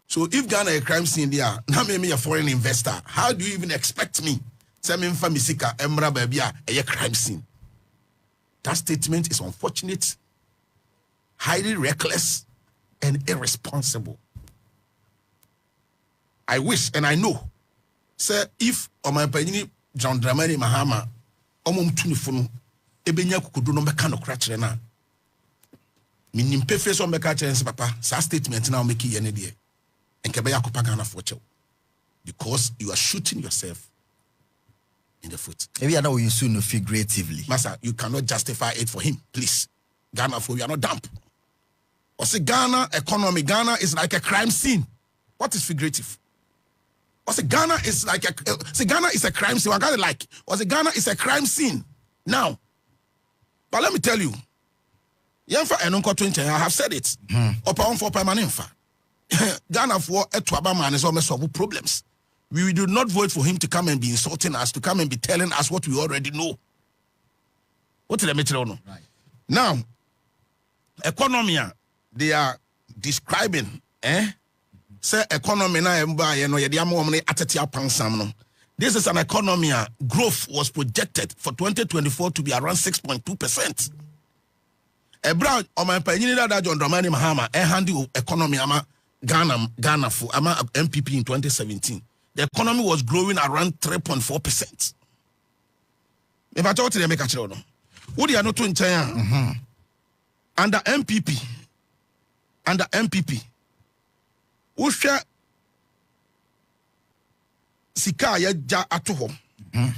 Speaker 3: So if Ghana a crime scene there, now me a foreign investor, how do you even expect me? Say me Misika Emra Babia a crime scene. That statement is unfortunate, highly reckless, and irresponsible. I wish and I know, sir, if my Penini John Dramani Mahama Tunifunu Ebenya Kukudu no Mekano Cratch na Minim Pefes on Mekach Papa, sa statement now make ye any and Kebeya Kupagana for you because you are shooting yourself in the foot.
Speaker 1: Maybe I know you soon figuratively.
Speaker 3: Master, you cannot justify it for him, please. Ghana, for you are not dump. Or say Ghana economy, Ghana is like a crime scene. What is figurative? Or say Ghana is like Ghana is a crime scene. I got it like. Or say Ghana is a crime scene. Now, but let me tell you, I have said it. For permanent. Ghana for Etwabama is almost solve problems. We do not vote for him to come and be insulting us, to come and be telling us what we already know. What did I make it on? Right. Now, economy, they are describing, say economy na this is an economy, growth was projected for 2024 to be around 6.2%. Ebra o my penini da John Dramani Mahama handle economy ama Ghana for ama NPP in 2017. The economy was growing around 3.4%. If I talk to them, make a channel. What do you know to China? Under NPP, Usha Sika ya atoho.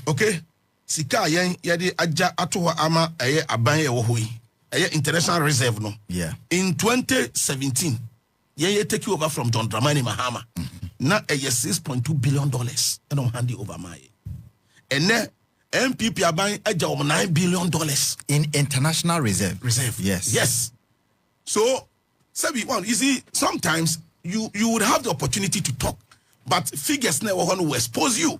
Speaker 3: Okay? Sika ya di aja atoho ama aye abanye wohui. International reserve no.
Speaker 1: Yeah.
Speaker 3: In 2017, ye take you over from John Dramani Mahama. Now $6.2 billion and I'm handing over my. And then MPP are buying $9 billion
Speaker 1: in international reserve. Yes.
Speaker 3: Yes. So, you see, sometimes you would have the opportunity to talk, but figures never want to expose you.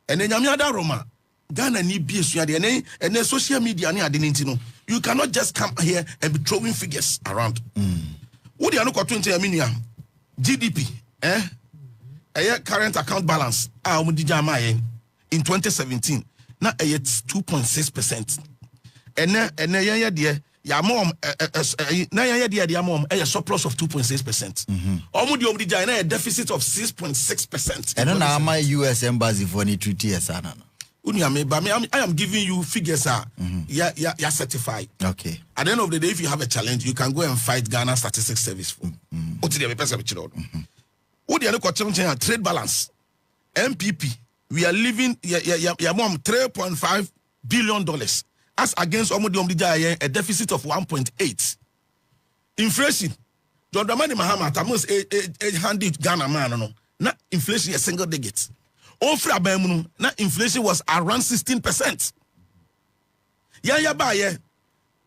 Speaker 3: And then Yamiada Roma. Ghana need BS and then social media you cannot just come here and be throwing figures around. What do you know? GDP, current account balance, in 2017, now it's 2.6%. And then a surplus of 2.6%. A deficit of 6.6%.
Speaker 1: And now my US embassy for any treaty
Speaker 3: I am giving you figures you're certified.
Speaker 1: Okay.
Speaker 3: At the end of the day, if you have a challenge, you can go and fight Ghana Statistics Service for. What do you know? Trade balance. MPP. We are living $3.5 billion as against a deficit of 1.8. Inflation. John Dramani Mahama almost 800 Ghana man. Not inflation a single digit. Inflation was around 16%.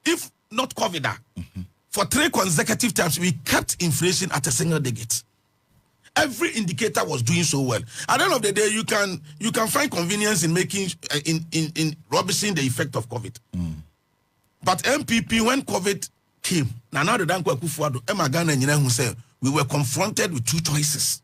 Speaker 3: If not COVID, for 3 consecutive times, we kept inflation at a single digit. Every indicator was doing so well. At the end of the day, you can find convenience in making in rubbishing the effect of COVID. But MPP, when COVID came, we were confronted with two choices.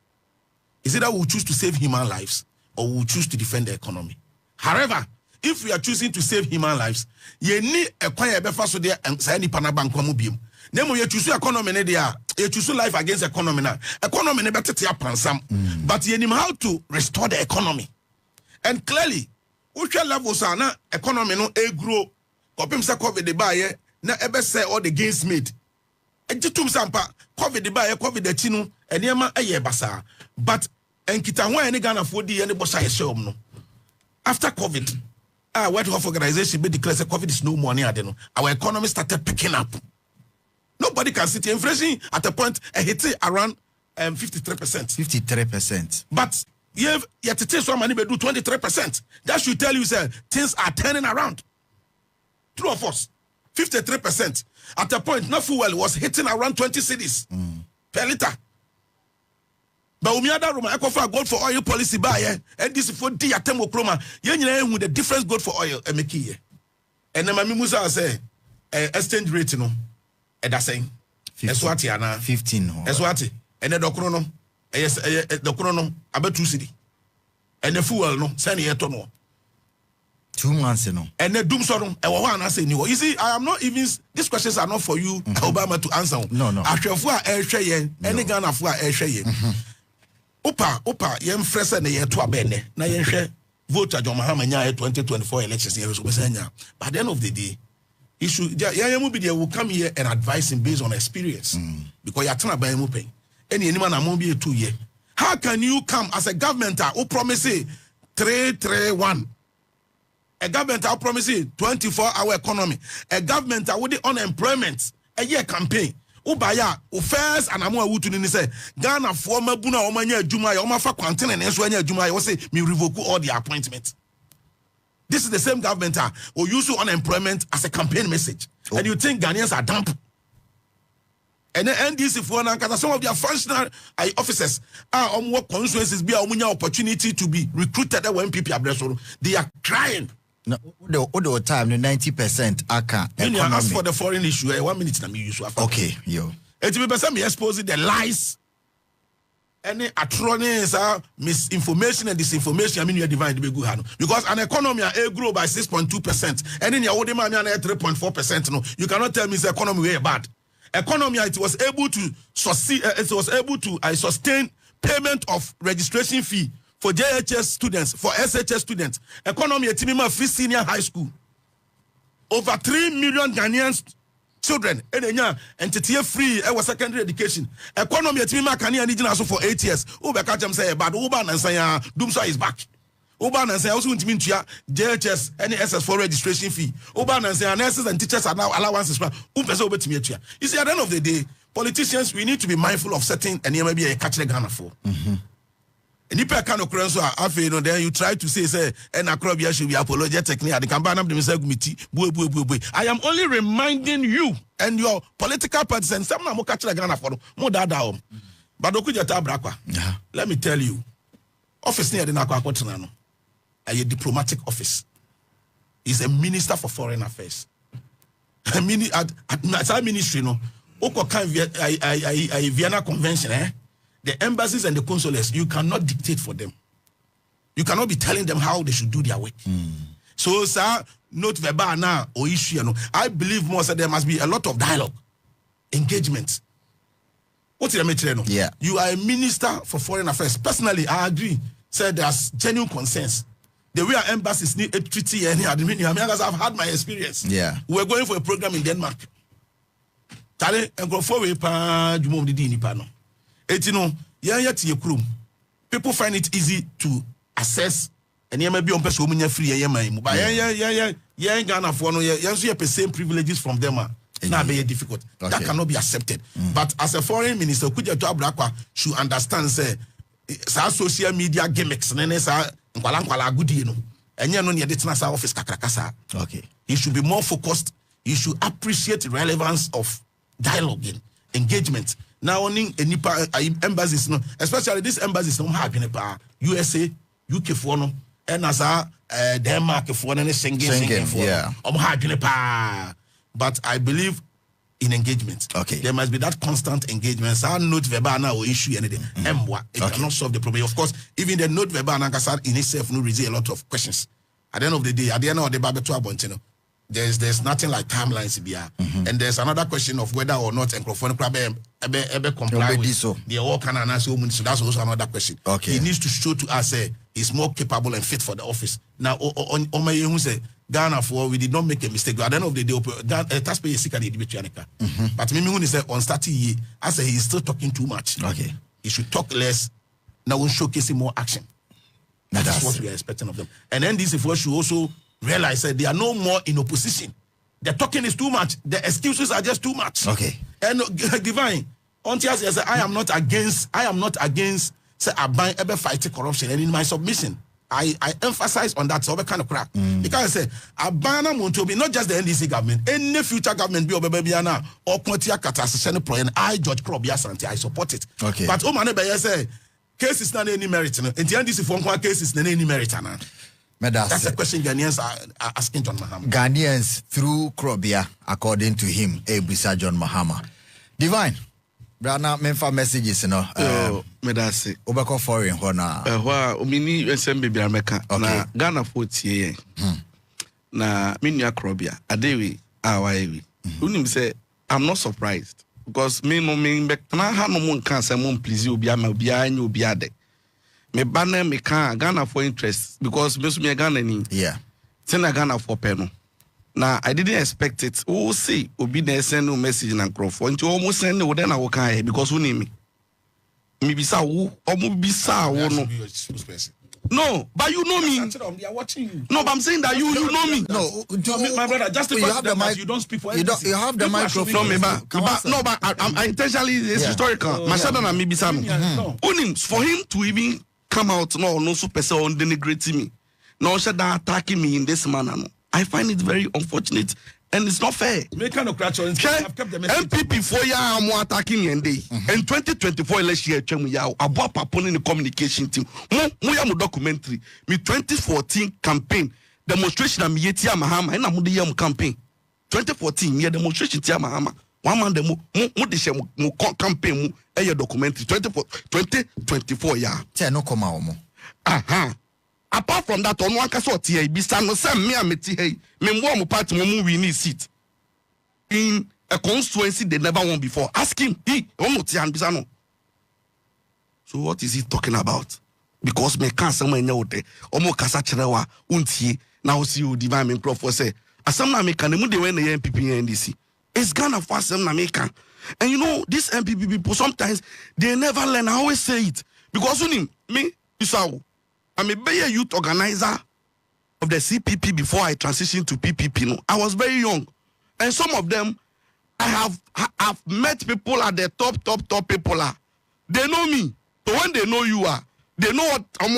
Speaker 3: Is it that we choose to save human lives, or we choose to defend the economy? However, if we are choosing to save human lives, you need a quiet so there and say any panabank bium. Nemo you choose economy there, you choose life against economy now. Economy never take some, but you need how to restore the economy. And clearly, which levels are now economy no a grow. Kopim sa COVID the buy na ebe say all the gains made. Ejitum sampa COVID the buy COVID the chinu enema eye basa. But enkita ho any Ghana for di any bossa yeshom no. After COVID, World Health Organization declared that COVID is no more near them. Our economy started picking up. Nobody can sit here. Inflation at a point hit around 53%.
Speaker 1: 53%.
Speaker 3: But you have to take some money to do 23%. That should tell you that things are turning around. True of us. 53%. At a point, not fuel was hitting around 20 cedis per liter. But we other room, I for gold for oil policy buyer, and this for the atemo chroma. You with the difference gold for oil and make it. And then my musa say, exchange rate, no, and that's saying, Eswatiana
Speaker 1: 15.
Speaker 3: Eswati, and the docrono, yes, the chrono, about 2 city, and the fuel, no, send it to
Speaker 1: 2 months, you know.
Speaker 3: And the doom sorrow, I say, you see, I am not even, these questions are not for you, Obama, to answer.
Speaker 1: No.
Speaker 3: I shall for air share, any gun of air share. Opa, yem fresh and year to a bene. Na yen share vote at Mahama 2024 elections here. But at the end of the day, issue Yaya will come here and advise him based on experience. Because you're trying to buy him open. Any man won't be 2 years. How can you come as a government who promise 331? A government who promise 24-hour economy. A government with the unemployment. A year campaign. Ubaya, first and Amu Wutu ni say Ghana former Buna Omanya Juma, Omafa Quantin and Eswanya Juma, I say me revoke all the appointments. This is the same government who use unemployment as a campaign message. And you think Ghanaians are dumb? And the NDC for some of their functional officers are on what constituencies be a opportunity to be recruited at NPP address. They are crying.
Speaker 1: No, the time, the 90% aka.
Speaker 3: When you ask for the foreign issue, 1 minute na me use.
Speaker 1: Okay, yo.
Speaker 3: It will be some exposing the lies, any atronics, misinformation and disinformation. I mean, you are divine to be good, because an economy grew by 6.2%, and in your old man 3.4%. No, you cannot tell me the economy very bad. Economy, it was able to succeed. It was able to sustain payment of registration fee for JHS students, for SHS students. Economy at Timima Free Senior High School. Over 3 million Ghanaian children and free secondary education. Economy at Timima Kanye and for 8 years. Uber Kacham say but Uber and say Dumsa is back. Uber and say also to mean JHS and SS for registration fee. Uber and say nurses and teachers are now allowances. You see, at the end of the day, politicians, we need to be mindful of certain and maybe a catch the Ghana for. And if I can't then you try to say, and Krobea should be apologetic. I am only reminding you and your political parties and some more catch the Ghana for more data. But let me tell you, office near the Nakwa a diplomatic office. Is a minister for foreign affairs. At ministry, no. Vienna Convention, the embassies and the consulates, you cannot dictate for them. You cannot be telling them how they should do their work. So, sir, note verbal now or issue. I believe more that there must be a lot of dialogue, engagement. What's the matter?
Speaker 1: Yeah.
Speaker 3: You are a minister for foreign affairs. Personally, I agree. Said there's genuine concerns. The way our embassies need a treaty and because I've had my experience.
Speaker 1: Yeah.
Speaker 3: We're going for a program in Denmark. Tale and go forward pa jumo di ni pa no. Etino people find it easy to assess and you may be on person who free but Ghana for no you the same privileges from them now very difficult. Okay. That cannot be accepted. But as a foreign minister, should understand say social media gimmicks and office kakrakasa.
Speaker 1: Okay.
Speaker 3: He should be more focused. He should appreciate the relevance of dialogue, engagement. Now, only embassies, no, especially these embassies, no have USA, UK for no, and as Denmark for no, Schengen for no. But I believe in engagement.
Speaker 1: Okay.
Speaker 3: There must be that constant engagement. So note verbal or issue anything. It cannot solve the problem. Of course, even the note verbal in itself will raise a lot of questions. At the end of the day, at the end of the Babatu, there's nothing like timelines here. And there's another question of whether or not Krobea comply with the all can answer. So that's also another question.
Speaker 1: Okay.
Speaker 3: He needs to show to us he's more capable and fit for the office. Now, on my who say Ghana for we did not make a mistake. At the end of the day, taxpayer is but me when he said on starting year, I say he's still talking too much.
Speaker 1: Okay.
Speaker 3: He should talk less. Now we're showcasing more action. That's what we are expecting of them. And then this should also realize that they are no more in opposition. The talking is too much. The excuses are just too much.
Speaker 1: Okay.
Speaker 3: And divine, I am not against say I ever fighting corruption. And in my submission, I emphasize on that kind of crap. Because I say Abana Monto be not just the NDC government, any future government be Obebiana or Quantia Catastrophane Pro and I George Krobea Asante, I support it.
Speaker 1: Okay.
Speaker 3: But Omane say cases na any merit no and this for cases na any merit na that's a question Ghanaians are asking John Mahama.
Speaker 1: Ghanaians through Krobea, according to him, Ebisa John Mahama. Divine, Brana Memfa messages,
Speaker 4: Medasi.
Speaker 1: Obako foreign, Hona.
Speaker 4: Mini SMB Biameka, na Ghana 40 na Minya Krobea, Adewi, Awaii. Unim say, I'm not surprised because me no mean back, na ha no mon cancer, mon please you, Biama, and you be ade. Me banner me can Ghana for interest because me Ghana ni send Ghana for penno. Now I didn't expect it. Oh see, obi dey send no message na crop. Until almost send no then I will can because who name me. Me bisa who or me bisa who no. No, but you know me.
Speaker 3: They are watching you.
Speaker 4: No, but I'm saying that you know me.
Speaker 3: No, my brother, just you have the mic. You don't speak for anything.
Speaker 1: You have the microphone.
Speaker 4: No, but I intentionally it's historical. My shadow na me bisa no. For him to even come out no super on denigrating me. No shadow attacking me in this manner. No. I find it very unfortunate and it's not fair.
Speaker 3: Make kind of congratulations. I've kept the message.
Speaker 4: MPP 4 years I'm attacking me and day. In 2024 election year, about papon in the communication team. Mo documentary. Me 2014 campaign demonstration am yeti Mahama and I'm the campaign. 2014 year demonstration tia Mahama. One man de mo campaign mu a documentary 2024 year.
Speaker 1: Tell no come out mo.
Speaker 4: Aha. Apart from that, on one case here, bisa no same me ameti hey, me mo party mo win seat in a constituency they never won before. Ask him, he almost bisa no. So what is he talking about? Because me can't say me nyote, omo kasa cherewa untie na see you divine me prophet say. Asam na me kan mu de when the NPP and NDC. It's Ghana for asam na me kan. And you know, these NPP people sometimes they never learn. I always say it because me Isawo. I'm a youth organizer of the CPP before I transitioned to PPP. No, I was very young, and some of them I've met people at the top people are. They know me. So when they know you are, they know what I'm.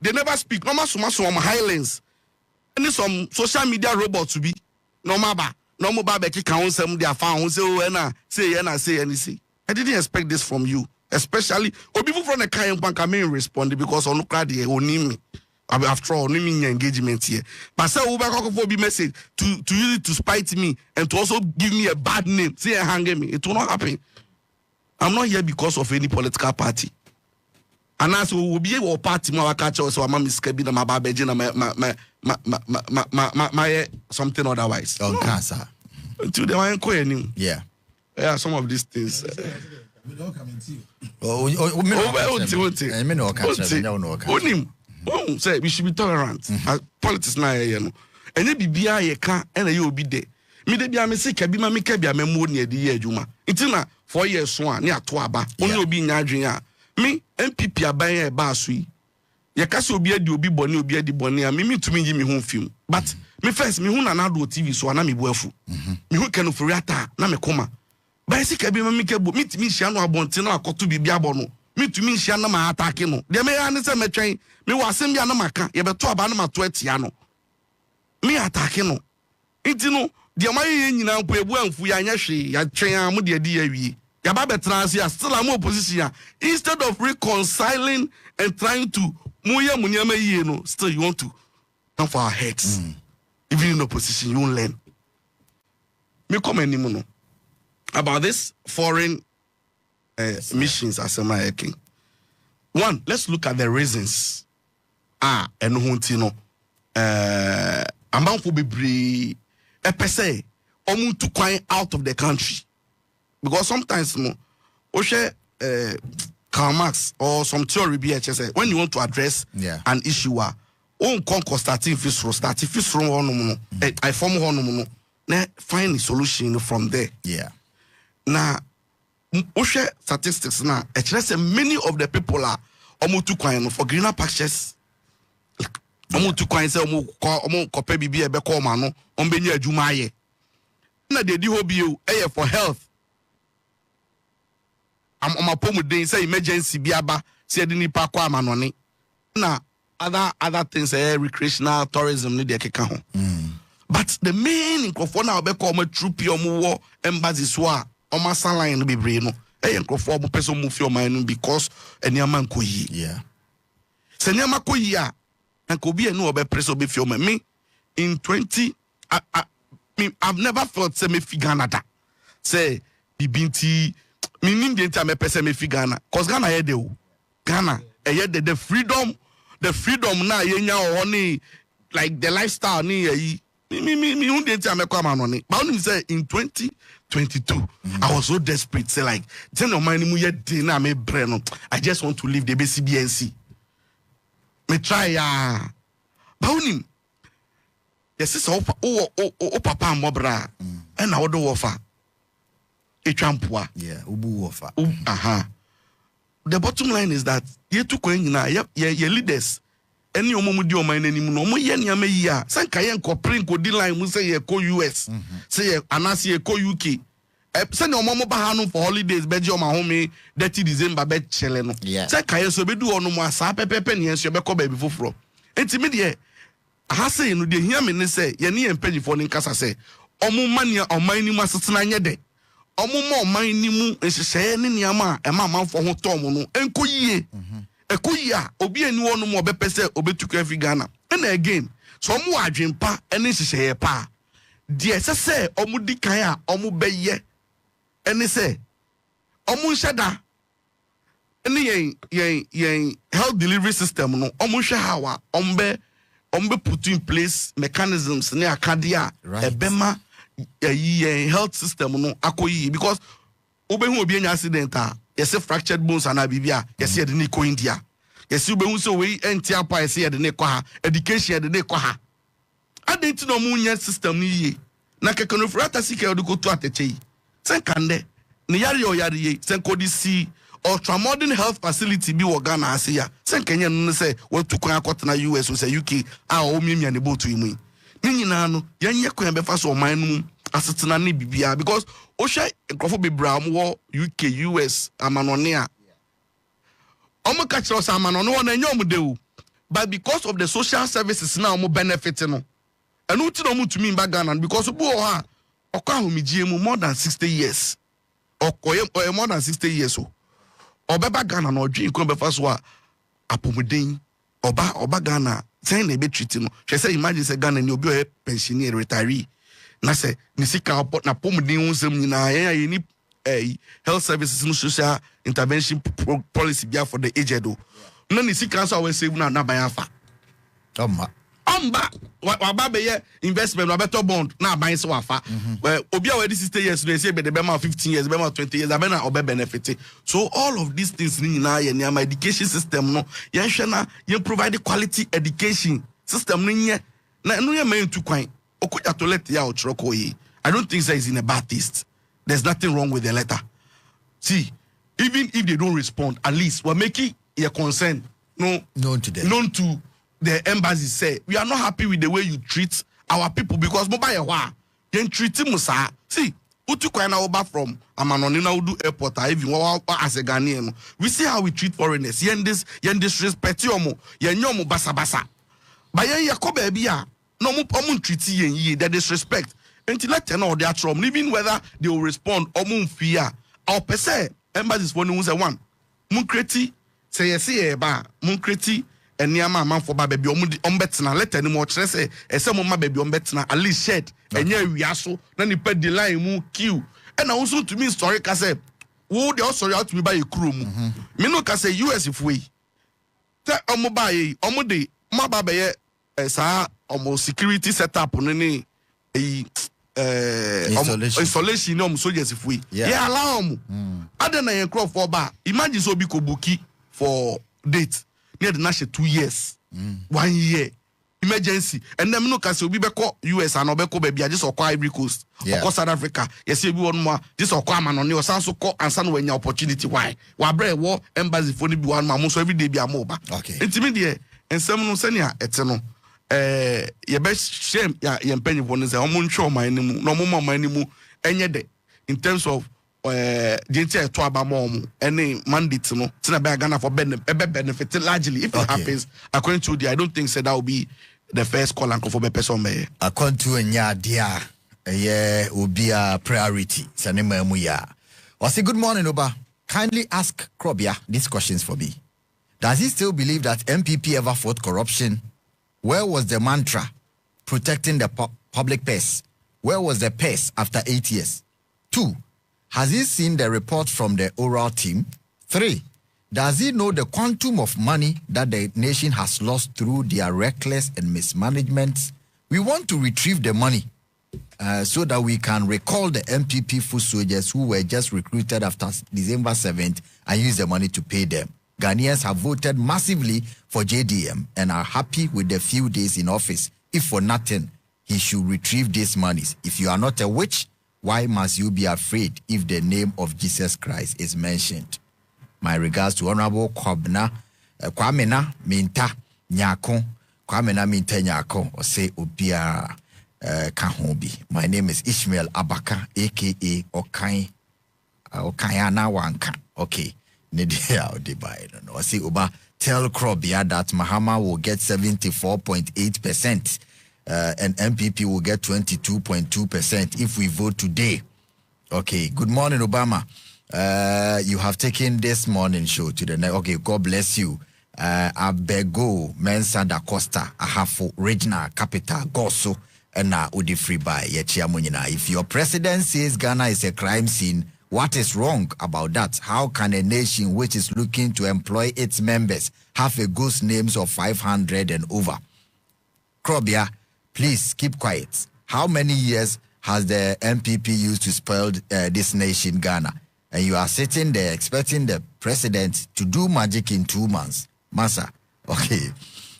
Speaker 4: They never speak. No matter some highlands. And some social media robots to be no matter. No more barbecue council. They are found. Say anything. I didn't expect this from you. Especially, or people from the Kayan Bank I may respond because on look at the only after all, only engagement here. But say over be message to use it to spite me and to also give me a bad name. Say hang me. It will not happen. I'm not here because of any political party. And as we will be able party my catch so I'm miskebi na my babeji na my something otherwise.
Speaker 1: On cancer.
Speaker 4: Until they want to
Speaker 1: yeah.
Speaker 4: Yeah, some of these things.
Speaker 3: We don't come into you.
Speaker 4: Say we should be tolerant. Politics na you know. Enye bibia ye ka na ye obi de. Me de bia me se ka bi ma me ka bia me mo ne de ye adwuma. Nti na 4 years so a ne ato aba. Oni obi nya adwen a. Me MPP aban e ba so yi. Ye ka se obi adi obi bone obi adi bone a me tumi yi me ho film. But me first me hu na na do TV so na me boafu. Me hu kanu furiata na me koma. Ba esi ka bi ma me ka bo me tumi hia no abonte na akoto bibia bo no. Me tumi hia na ma attack no. De me ya ne se metwen me wasem bia na maka ye beto aba na mato atia no. Me attack no. Nti no de ma ye nyina mpo ebu anfu ya nya hwe ya twen am de adi ya wie. Ya ba betra ase ya still am opposition. Instead of reconciling and trying to muye munyama yie no, still you want to come for our heads. Even in opposition you won't learn. Me come anymore no. About this foreign missions as a making. One, let's look at the reasons. And huntino amount for be a per se to quite out of the country. Because sometimes no Karl Marx or some theory BHS when you want to address an issue on conquer starting first from I form one find a solution from there.
Speaker 1: Yeah.
Speaker 4: Now, Oshe statistics now, actually, many of the people are almost coin for greener pastures. Almost coin say almost copy bibi ebe call mano on benye adwumaye. Na de di hobby for health. I'm on my pomu dey say emergency biaba say de nipa kwa manoni. Na other things recreational tourism ni de keka ho. But the main microphone now be call me troop your embassy so Oma line no be brain no nkrofo mo person move your mind because eniama nko yi
Speaker 1: Yeah.
Speaker 4: se eniama ko yi a nko bi enu obe preso be feel me in 20 I've never felt say me fi Ghana da say bibinti me nim de ntia me pese me fi Ghana cause Ghana ye de o Ghana the freedom na yenya o ni like the lifestyle ni yi me who didn't tell me come on it. But say in 2022, I was so desperate. Say like, tell no money mu yet dinner me brain. I just want to leave the BCBNC. Me try ya. But yes, it's oh papa mobra. And I would offer a champua.
Speaker 1: Yeah, ubu offer.
Speaker 4: The bottom line is that you took in na your leaders. Any omo di oman anim no mo ye niam yi a sanka ye nkopre nkodi line mu say ye ko US say ye anase ye ko UK say no omo ba ha no for holidays be je o ma home 30 December be chele no sanka ye so be du ono mu asa pepepe ne enso be ko ba bi foforo enti me de ha say no de hia me ne say ye ne ye mpanyifo ne nkasa say omo mania oman ni mu asetena nye de omo ma oman ni mu ehyehyɛ ne niam a ma manfo ho tom no enko yie Ekoya obi eni wonu mo obepese obetuku afi Ghana and again so omo adwempa ene hyehyeye pa de sese omo di kan a omo beye ene se omo nhyeda ene yen health delivery system no omo hwe hawa ombe put in place mechanisms ne akade a ebema yen health system no akoyi because obehu obi enya accident a yes fractured bones and bibia yes ye de ne ko India yes you be so we entia pa yes ye de ne ko ha education de ne ko ha adenti no mu nya system ni ye na kekeno frata sika de ko to ateche sen kande ne yare o yare ye sen ko di si ultra modern health facility bi wo Ghana asia sen kenye no se we to kwan akotena US o se UK a o miemia ne botu imu ni nyina no yenye kwan be fa so o man no asetena ne bibia because Osha nkrofo bebra mo UK US amanone a omo ka kire osa amanone wona enye omo but because of the social services now omo benefit no enu ti no mo tumi mba Ghana because obu o ha okwa ahomijie mu more than 60 years okoye more than 60 years o obeba Ghana no odwi nko be fa so a apomuden oba Ghana sen na be treat no hwe say imagine say Ghana ni obi o pensioner retiree na say ni sika na pomuden unsem nyina ye ni health services no social intervention policy bia for the aged o na ni sika so we save na ban afa amba wa be ye investment wa better bond na ban se wafa obi a we 60 years no say be the be ma 15 years be ma 20 years abena obe benefit so all of these things ni nyina ye ni my education system no ye hwe na ye provide quality education system no nye na no ye man tu kwan okuja to let ya ochroko yi I don't think that is in a bad taste. There's nothing wrong with the letter. See, even if they don't respond, at least we're making a concern known to the embassy. Say we are not happy with the way you treat our people because mobile then treat him. See, utu kwana oba from Amanonina Udu Airport or even as a Ghanaian. We see how we treat foreigners. Yen disrespect yomo, yen yomo basa basa. But yen yakobe biya no mo treat yen that disrespect. Until let them know their trauma, even whether they will respond or moon fear. Our per se, embassies for news one. Munkreti, say yes, Munkreti, and Yama man for baby ombetina, let any more stress, and some of my baby ombetina, at least shed, and yeah, we are so, then you put the line, moon kill. And also to me, story, I say, who they also out to be by a crew. Minoka say, US if we tell Omobai, Omode, Mababe, as almost security setup on any. Installation no soldiers if we allow other than a crop for bar imagine so be buki for date near the national 2 years 1 year emergency and then no can be back US and obeko baby just or Ivory Coast or South Africa yes you one more this or come on your son so call and son when your opportunity why bread war embassy for be one man so every day be a mobile intimidate and some no senior eternal your best shame ya penny one is a show my name no more my name in terms of the to about mom any mandate no tina be Ghana for benefit largely if it happens according to the I don't think that will be the first call and for be person me
Speaker 1: according to nya dia will be a priority sanema mu ya. Wasi good morning oba kindly ask Krobea these questions for me. Does he still believe that NPP ever fought corruption? Where was the mantra protecting the public purse? Where was the purse after 8 years? 2, has he seen the report from the oral team? 3, does he know the quantum of money that the nation has lost through their reckless and mismanagement? We want to retrieve the money so that we can recall the NPP foot soldiers who were just recruited after December 7th and use the money to pay them. Ghanaians have voted massively for JDM and are happy with the few days in office. If for nothing, he should retrieve these monies. If you are not a witch, why must you be afraid if the name of Jesus Christ is mentioned? My regards to Honorable Kwamena Minta Nyako. Kwamena Minta Nyako, or say Obia Kahobi. My name is Ishmael Abaka, aka Okayana Wanka. Okay. I say Oba, tell Krobea that Mahama will get 74.8%. And NPP will get 22.2% if we vote today. Okay, good morning, Obama. You have taken this morning show to the next. Okay, God bless you. Abego Mensa da Costa, Ahafo, regional capital, Goso, and Udi free by Yechiamunina. If your president says Ghana is a crime scene, what is wrong about that? How can a nation which is looking to employ its members have a ghost names of 500 and over? Krobea, please keep quiet. How many years has the NPP used to spoil this nation, Ghana? And you are sitting there expecting the president to do magic in 2 months. Massa, okay.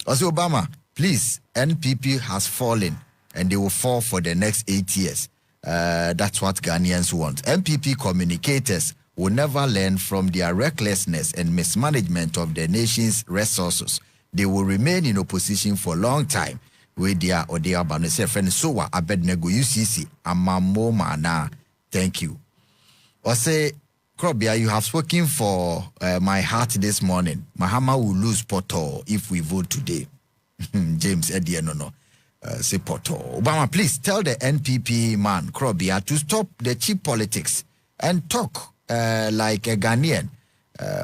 Speaker 1: Also, Obama, please, NPP has fallen and they will fall for the next 8 years. That's what Ghanaians want. NPP communicators will never learn from their recklessness and mismanagement of the nation's resources. They will remain in opposition for a long time. With their or their banner friend Sowa Abednego UCC Amamo Mana. Thank you. Or say, Krobea, you have spoken for my heart this morning. Mahama will lose Poto if we vote today. James Edienono. Say Poto. Obama, please tell the NPP man, Krobea, to stop the cheap politics and talk like a Ghanaian.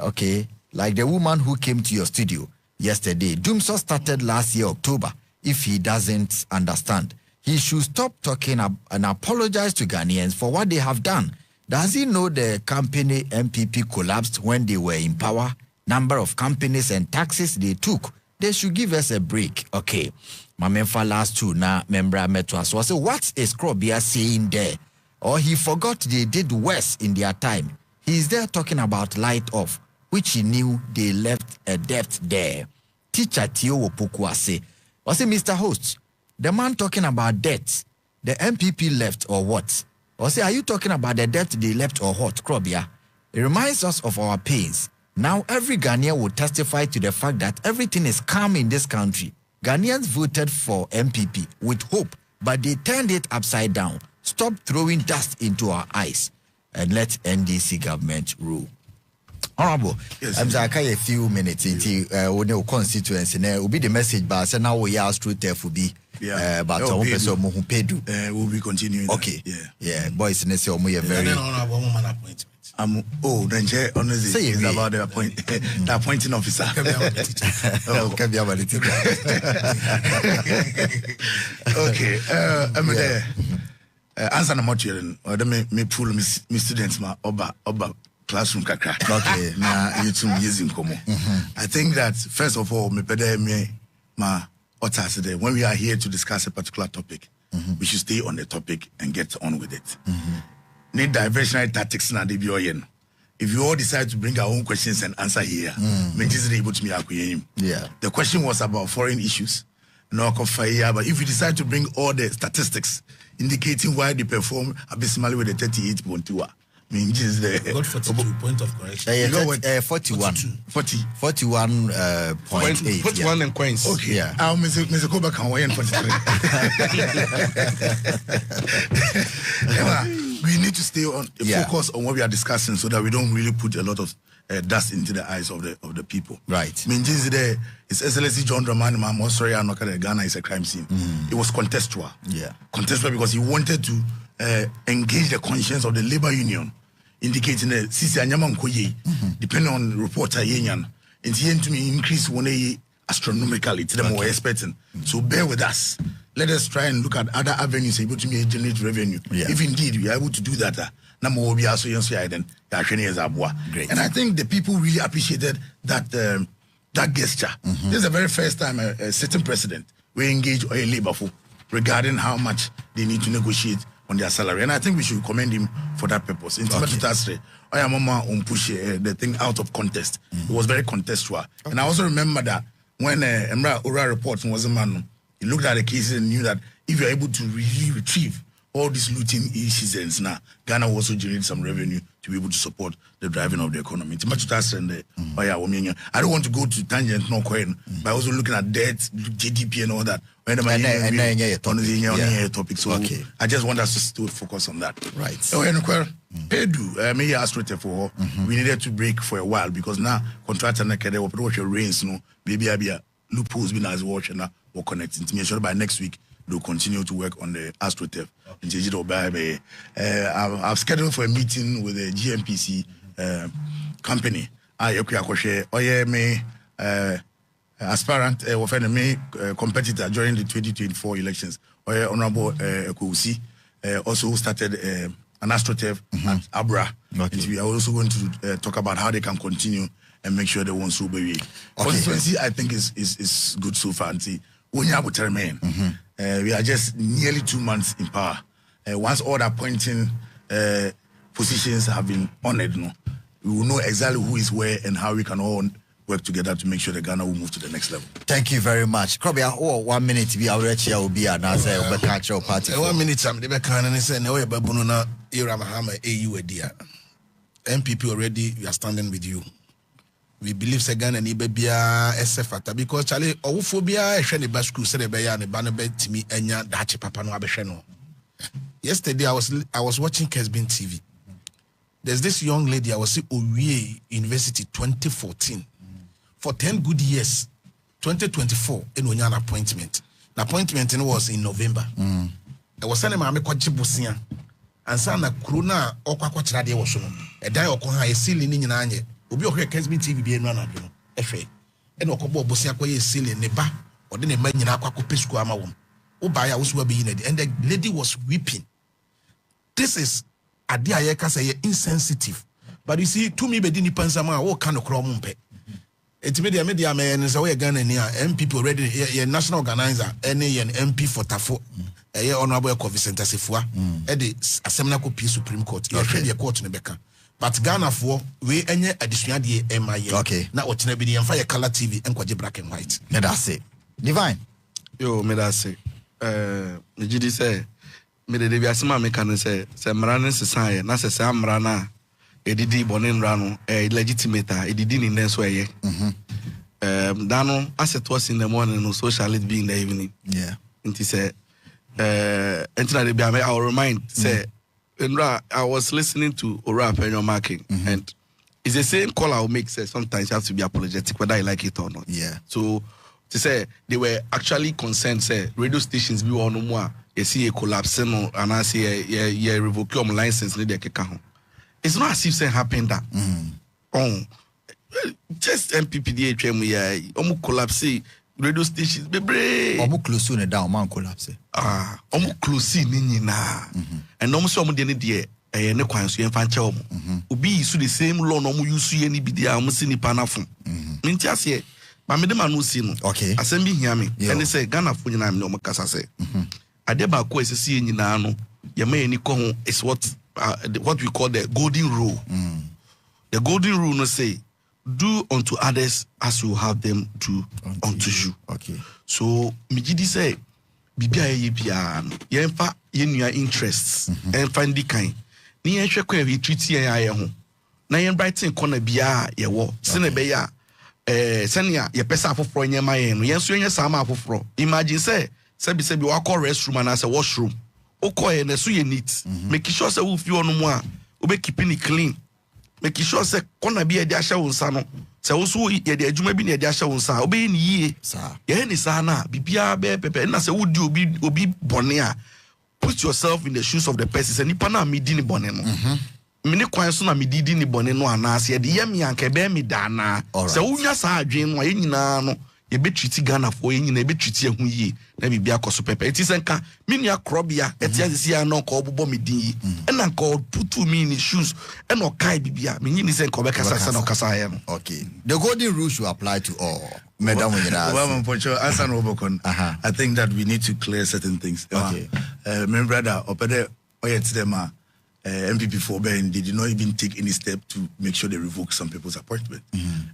Speaker 1: Okay, like the woman who came to your studio yesterday. Doomso started last year, October. If he doesn't understand, he should stop talking and apologize to Ghanaians for what they have done. Does he know the company NPP collapsed when they were in power? Number of companies and taxes they took. They should give us a break. Okay. Mamemfa last 2 na membra metwa. So I say, what is Krobea saying there? Or he forgot they did worse in their time. He is there talking about light off, which he knew they left a debt there. Teacher Tio Wopokwa say, I say, Mr. Host, the man talking about debt, the NPP left or what? Or say, are you talking about the debt they left or what, Krobea? It reminds us of our pains. Now every Ghanaian will testify to the fact that everything is calm in this country. Ghanaians voted for NPP with hope, but they turned it upside down. Stop throwing dust into our eyes and let NDC government rule. Honorable,
Speaker 2: yes,
Speaker 1: I'm a few minutes into our constituency. Now will be the message, but so now we are through TFB.
Speaker 2: Yeah,
Speaker 1: but I hope so.
Speaker 2: We'll be continuing.
Speaker 1: Okay,
Speaker 2: that.
Speaker 1: Yeah, boys, and say we are very.
Speaker 3: Honorable woman appointment.
Speaker 2: Then honestly, it's about the the appointing officer.
Speaker 1: Can be about the teacher.
Speaker 2: Okay, I'm there. Answer the motion. Or me pull me students ma oba classroom kakra.
Speaker 1: Okay,
Speaker 2: na you two using komo. I think that first of all, me pede me ma otas there. When we are here to discuss a particular topic, we should stay on the topic and get on with it. Need diversionary tactics na debi oyen. If you all decide to bring our own questions and answer here, able to me.
Speaker 1: Yeah.
Speaker 2: The question was about foreign issues. No, but if you decide to bring all the statistics indicating why they perform abysmally with the 38.2, means is the
Speaker 3: got 42 point of correction.
Speaker 1: You got what? 41. 41.8.
Speaker 4: 41 and coins.
Speaker 2: Okay.
Speaker 1: Yeah.
Speaker 2: I'll Mr. Koba can weigh in 43. We need to stay on focus on what we are discussing so that we don't really put a lot of dust into the eyes of the people.
Speaker 1: Right.
Speaker 2: Means it's Excellency John Dramani Mahama. Sorry, I'm not Ghana is a crime scene. It was contextual.
Speaker 1: Yeah.
Speaker 2: Contextual because he wanted to engage the conscience of the labor union indicating that sisi anyama nkoye depending on reporter yenyan and to me increase one astronomically to them we're expecting. So bear with us. Let us try and look at other avenues able to generate revenue. If indeed we are able to do that, great. And I think the people really appreciated that that gesture. This is the very first time a sitting president will engage a labor for regarding how much they need to negotiate on their salary. And I think we should commend him for that purpose. In I am push the thing out of contest. It was very contextual. And I also remember that when Emra Ora report was a man, he looked at the cases and knew that if you're able to really retrieve all these looting incidents now, Ghana will also generate some revenue to be able to support the driving of the economy. I don't want to go to tangent, no coin, but also looking at debt, GDP and all that. Topic. So I just want us to focus on that.
Speaker 1: Right.
Speaker 2: Pedu, may I ask for we needed to break for a while because now contractor naked watch your rains, no, maybe I loopholes been as watch and now we're connecting to me. Sure by next week they'll continue to work on the AstroTurf. I've scheduled for a meeting with the GNPC company. Aspirant competitor during the 2024 elections. Honorable Kousi also started an AstroTurf at Abra. We are also going to talk about how they can continue and make sure they won't so baby. Constituency, I think is good so far. We are just nearly 2 months in power. Once all the appointing positions have been honored, we will know exactly who is where and how we can all work together to make sure that Ghana will move to the next level.
Speaker 1: Thank you very much. Krobea, 1 minute to be our will be an answer of the cultural party.
Speaker 3: 1 minute, I'm the background and say, no, Babununa, Ira Mahama, AU, dear. NPP already, we are standing with you. We believe Ghana and Ibebia SFata because Charlie, Ophobia, a shiny basku, said a bayan, a banner bed to me, and ya, Dachi Papa no Abeshano. Yesterday, I was watching Kesbin TV. There's this young lady, I was at Owie University 2014. For 10 good years, 2024, and we had an appointment. The appointment was in November. I was sending my Kwachi Busia. And Sana Kruna or Kwakwachade was shown. A die or Koha, a ceiling in Nanye. Ubi okay, Kesbin TV being run at you. And Okobo Busia Koye ceiling, Neba, or then a man in Aquaco Pisco Amawum. Ubaya was being it. And the lady was weeping. This is a diayaka say insensitive. But you see, to me, Bedini Pansama, what kind of cromumpe? It's media man is away again and MP already a national organizer, any an MP for Tafo, a honorable Vicente Sifua, Eddie, a Seminary Supreme Court, you're a court in Becca. But Ghana for we any additional MIA. Okay. Now what be and fire color TV and quadri black and white.
Speaker 1: May I say, Divine.
Speaker 4: Yo, may I say, GD say, may the Biasma mechanic say, Samran Society, Nasa Samrana. Edidi bonin rano legitimate edidi in dance way. Dano as it was in the morning, no social it be in the evening.
Speaker 1: Yeah.
Speaker 4: And he said, I'll remind say, I was listening to Ora Penyo marking, and it's the same call I'll make. Say sometimes you have to be apologetic whether I like it or not.
Speaker 1: Yeah.
Speaker 4: So to say they were actually concerned. Say radio stations be on no more. You see a collapse and I say yeah revoke your license. Need a it's not as if something happened that. Just MPPDHM, yeah, collapse radio stations, baby.
Speaker 1: Almost close to down, man collapse.
Speaker 4: Almost close in na. And almost some of the idea, no quantity and fan chom. Ubi so the same law, no use any bidia, almost in the panafum. Mintias here, but Madame Anusino. Okay. Assembly hear me. And they say Ghana for you, I'm no Macassa say. Adeba ko is a seeing in Nano, Yame any con is what we call the golden rule. The golden rule no say, do unto others as you have them do unto you.
Speaker 1: Okay.
Speaker 4: So Mijidi say, Bibia Yipian, Yenfa Yenua interests and find the kind. Ni Yensha Kwe treaty a home. Na yen brighton corner bia ye wo. Senebeya senia ye pesa for yen my no yen so yen sama for. Imagine say sebi wa call restroom and as a washroom. Okoye na so ye neat. Make sure say wo fi ono mu a obe keeping it clean. Make sure say corner bia de ahya wonsa no. Se wo so ye de adwuma bi na de ahya wonsa obe ni yie. Sa. Ye ni sa na bibia be pepe na se wo di obi bone a put yourself in the shoes of the person. Se nipa na me di ni bone no. mini kwan so na me didi ni bone no anase de ye me anka be me dana se wonya sa adwen no ye nyina no ye betwiti Ghana fo ye nyina betwiti ehu yi na bibia koso pepe eti senka me nua Krobea eti asisi ya no ko obobo me din yi na nka putu me in shoes and o kai bibia me nyini senka obekasa sa no kasa ya no.
Speaker 1: Okay, the golden rule should apply to all. Madam,
Speaker 2: I think that we need to clear certain things. Okay, my brother MPP for Ben did not even take any step to make sure they revoke some people's appointment.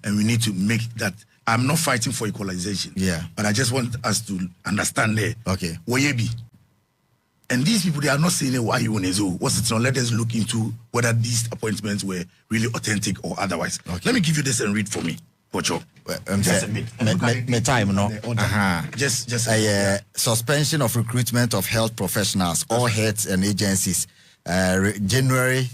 Speaker 2: And we need to make that. I'm not fighting for equalization.
Speaker 1: Yeah.
Speaker 2: But I just want us to understand there.
Speaker 1: Okay.
Speaker 2: Where you be. And these people, they are not saying why you want to do. What's it? So let us look into whether these appointments were really authentic or otherwise. Okay. Let me give you this and read for me. Pocho.
Speaker 1: Just a bit. My time, no?
Speaker 2: Just
Speaker 1: suspension of recruitment of health professionals, all heads and agencies. January